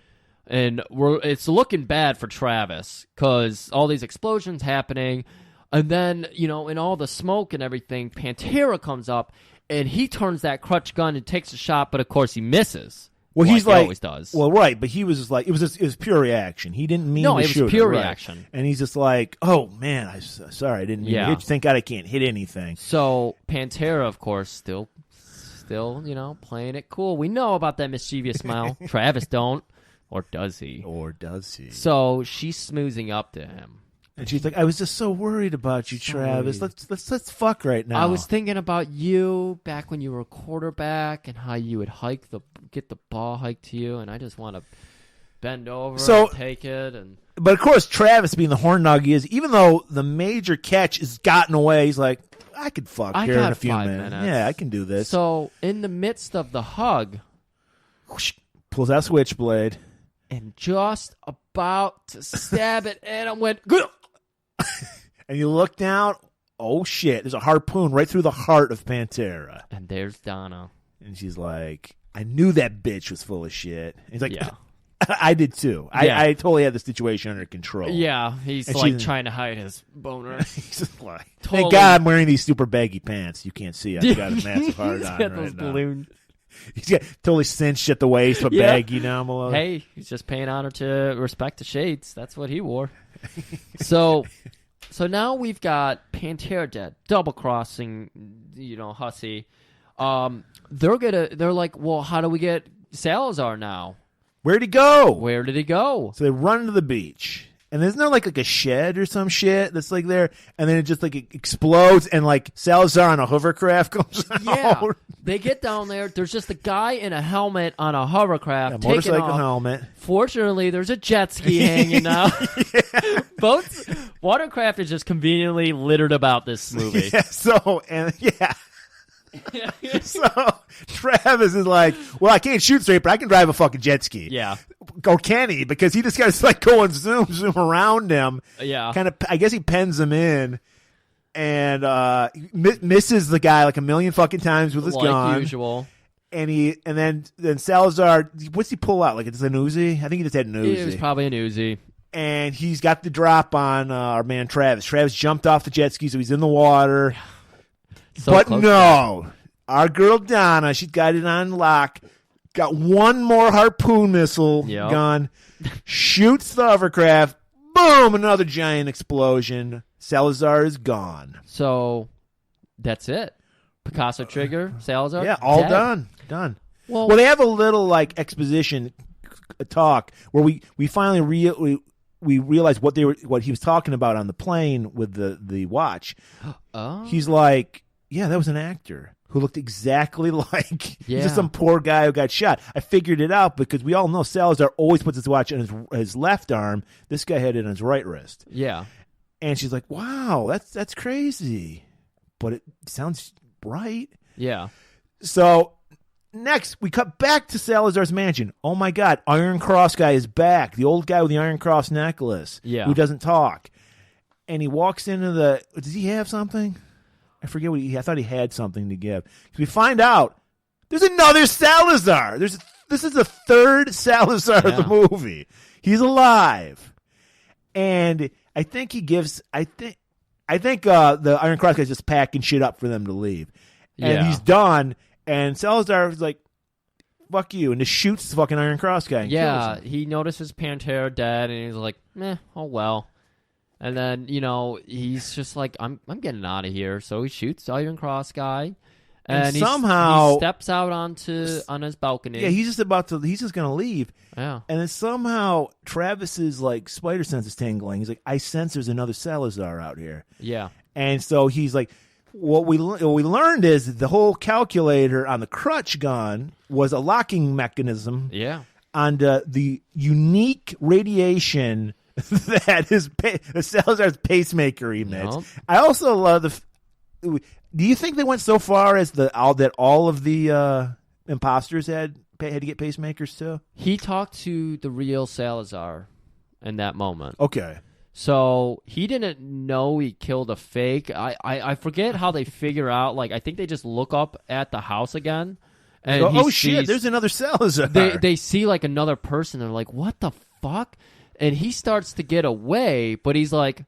and it's looking bad for Travis because all these explosions happening, and then, in all the smoke and everything, Pantera comes up, and he turns that crutch gun and takes a shot, but of course he misses. Well, he always does. Well, right, but he was just like, it was pure reaction. He didn't mean to shoot. No, it was pure right. reaction. And he's just like, oh, man, I'm sorry, I didn't mean to hit you. Thank God I can't hit anything. So Pantera, of course, still, playing it cool. We know about that mischievous smile. Travis don't. Or does he? So she's smoozing up to him. And she's like, I was just so worried about you, Travis. Let's fuck right now. I was thinking about you back when you were a quarterback and how you would get the ball hiked to you, and I just want to bend over So- and take it. And But of course, Travis, being the horn dog he is, even though the major catch has gotten away, he's like, I could fuck I here in got a few 5 minutes. minutes. Yeah, I can do this. So in the midst of the hug, Whoosh, pulls out switchblade. and just about to stab it, and I went, "Good." And you look down, oh shit, there's a harpoon right through the heart of Pantera. And there's Donna. And she's like, I knew that bitch was full of shit. And he's like, Yeah. I did too. Yeah. I totally had the situation under control. Yeah, he's And like she's- totally trying to hide his boner. He's just like, Totally. thank God I'm wearing these super baggy pants. You can't see. I've got a massive heart He's on got right those now. balloons. He's got totally cinched at the waist, but Yeah. baggy down below. Hey, he's just paying honor to respect the shades. That's what he wore. So now we've got Pantera dead, double crossing, Hussey. They're like, well, how do we get Salazar now? Where'd he go? Where did he go? So they run to the beach. And there's no like a shed or some shit that's like there, and then it just like it explodes, and like Salazar on a hovercraft comes Yeah, out. they get down there. There's just a guy in a helmet on a hovercraft A taking motorcycle off. helmet. Fortunately, there's a jet ski hanging out. Both watercraft is just conveniently littered about this movie. Yeah, so Travis is like, well, I can't shoot straight, but I can drive a fucking jet ski. Yeah. Or can he? Because he just got to like go and zoom around him. Yeah. Kind of, I guess he pens him in, and misses the guy like a million fucking times with his like gun. usual. And then Salazar, what's he pull out? Like it's an Uzi? I think he just had an Uzi. It was probably an Uzi. And he's got the drop on our man Travis. Travis jumped off the jet ski, so he's in the water. So but close. no, our girl Donna, she's got it on lock. Got one more harpoon missile Yep. gun. Shoots the hovercraft. Boom! Another giant explosion. Salazar is gone. So that's it. Picasso trigger, Salazar. Yeah, all dead. done. Well, Well, they have a little like exposition talk where we finally we realize what he was talking about on the plane with the watch. oh. He's like, yeah, that was an actor who looked exactly like he's Yeah. just some poor guy who got shot. I figured it out because we all know Salazar always puts his watch on his left arm. This guy had it on his right wrist. Yeah. And she's like, wow, that's crazy. But it sounds right. Yeah. So next, we cut back to Salazar's mansion. Oh my God, Iron Cross guy is back. The old guy with the Iron Cross necklace. Yeah. Who doesn't talk. And he walks into the. Does he have something? I forget what I thought he had something to give. We find out there's another Salazar. This is the third Salazar of the movie. He's alive, and I think he gives. I think the Iron Cross guy's just packing shit up for them to leave, and Yeah. he's done. And Salazar is like, "Fuck you," and just shoots the fucking Iron Cross guy. And Yeah. kills him. He notices Pantera dead, and he's like, "Meh, oh well." And then he's just like, "I'm getting out of here." So he shoots Iron Cross guy, and somehow- he steps out on his balcony. Yeah, he's just gonna leave. Yeah. And then somehow Travis's like spider sense is tingling. He's like, I sense there's another Salazar out here. Yeah. And so he's like, what we learned is that the whole calculator on the crutch gun was a locking mechanism Yeah. on the unique radiation that Salazar's pacemaker emits. Yep. I also love do you think they went so far as that all of the imposters had to get pacemakers too? He talked to the real Salazar in that moment. Okay. So he didn't know he killed a fake. I forget how they figure out. Like, I think they just look up at the house again. And Go, he oh shit! sees- There's another Salazar. They see like another person. They're like, what the fuck? And he starts to get away, but he's like,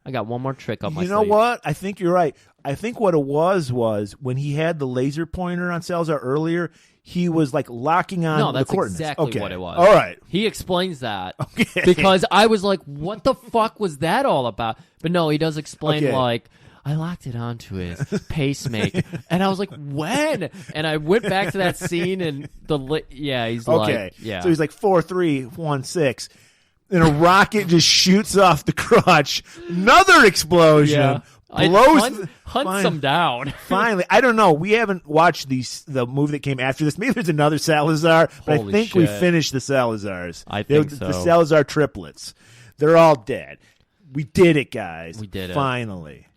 I got one more trick up my You know sleeve. what? I think you're right. I think what it was when he had the laser pointer on Salazar earlier, he was like locking on No, the that's coordinates. exactly Okay. what it was. All right. He explains that Okay. because I was like, what the fuck was that all about? But no, he does explain Okay. like, I locked it onto his pacemaker. And I was like, when? And I went back to that scene and he's Okay. like, yeah. So he's like 4, 3, 1, 6. And a rocket just shoots off the crotch. Another explosion. Yeah. blows hunts them down. Finally, I don't know. We haven't watched the movie that came after this. Maybe there's another Salazar, but Holy I think we shit. finished the Salazars. I think so. The Salazar triplets. They're all dead. We did it, guys. We did it. Finally.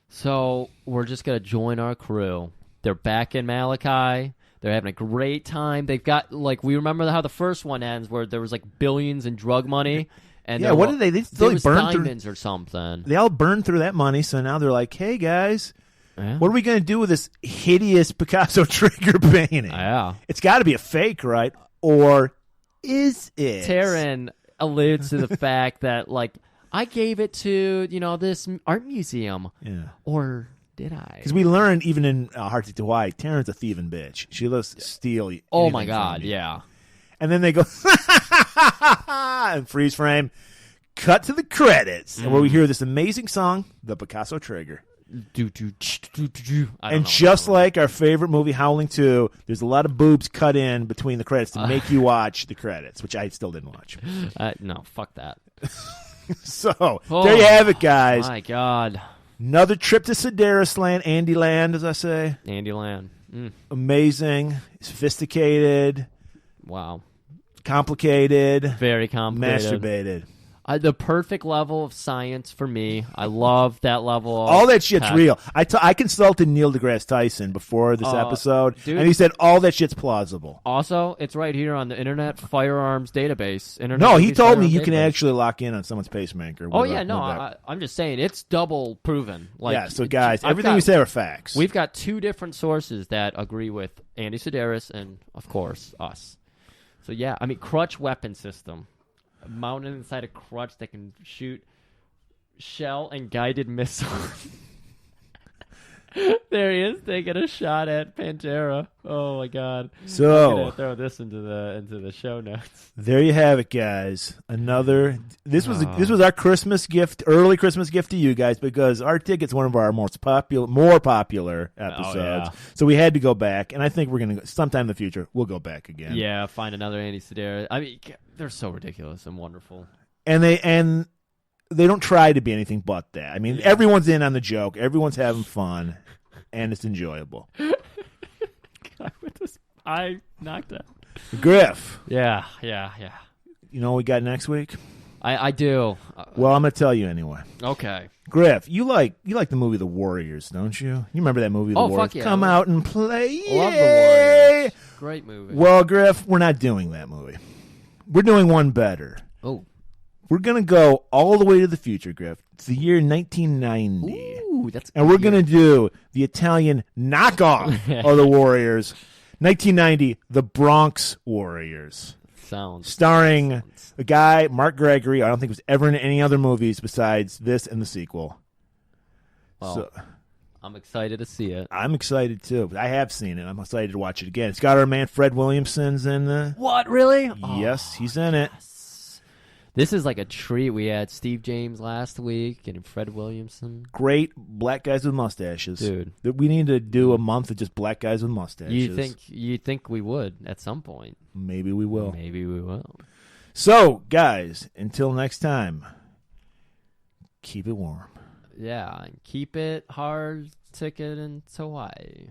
So we're just going to join our crew. They're back in Malachi. They're having a great time. They've got, like, we remember how the first one ends where there was, like, billions in drug money. And Yeah, what did they? They there was burned diamonds or something. They all burned through that money, so now they're like, hey, guys, Yeah. what are we going to do with this hideous Picasso trigger painting? Yeah. It's got to be a fake, right? Or is it? Taryn alludes to the fact that, like, I gave it to, this art museum. Yeah. Or did I? Because we learned, even in Heartsick to Hawaii, Taryn's a thieving bitch. She loves to steal. Oh, my anything from God, you. yeah. And then they go, and freeze frame, cut to the credits, and where we hear this amazing song, The Picasso Trigger. And just like our favorite movie, Howling 2, there's a lot of boobs cut in between the credits to make you watch the credits, which I still didn't watch. No, fuck that. So, there you have it, guys. My God. Another trip to Sedaris Land, Andy Land, as I say. Andy Land. Amazing, sophisticated, Wow. complicated, Very complicated. masturbated. The perfect level of science for me. I love that level. All that shit's tech. real. I consulted Neil deGrasse Tyson before this episode, dude. and he said all that shit's plausible. Also, it's right here on the Internet Firearms Database. No, he told me you can actually lock in on someone's pacemaker. Oh, with yeah, a- no, with that. I'm just saying, it's double proven. Like, Yeah, so guys, I've everything we say are facts. We've got two different sources that agree with Andy Sedaris and, of course, us. So, yeah, I mean, crutch weapon system. Mounted inside a crutch that can shoot shell and guided missiles. There he is taking a shot at Pantera. Oh my God! So I'm gonna throw this into the show notes. there you have it, guys. This was our Christmas gift, early Christmas gift to you guys, because our ticket's one of our more popular episodes. yeah. So we had to go back, and I think we're gonna sometime in the future we'll go back again. Yeah, find another Andy Sedaris. I mean, they're so ridiculous and wonderful. And they don't try to be anything but that. I mean, everyone's in on the joke. Everyone's having fun, and it's enjoyable. God, with this eye knocked out. Griff, Yeah. you know what we got next week? I do. Well, I'm going to tell you anyway. Okay. Griff, you like the movie The Warriors, don't you? You remember that movie, The Warriors? Fuck yeah. Come out and play. Love The Yay! Warriors. Great movie. Well, Griff, we're not doing that movie. We're doing one better. Oh. We're going to go all the way to the future, Griff. It's the year 1990. Ooh, that's And we're going to do the Italian knockoff of The Warriors. 1990, The Bronx Warriors. Sounds. Starring a guy, Mark Gregory. I don't think was ever in any other movies besides this and the sequel. Well, So I'm excited to see it. I'm excited too. I have seen it. I'm excited to watch it again. It's got our man Fred Williamson's in the. What, really? Yes, he's in it. This is like a treat. We had Steve James last week and Fred Williamson. Great black guys with mustaches. Dude. We need to do a month of just black guys with mustaches. You think we would at some point? Maybe we will. Maybe we will. So, guys, until next time, keep it warm. Yeah, and keep it hard ticket into Hawaii.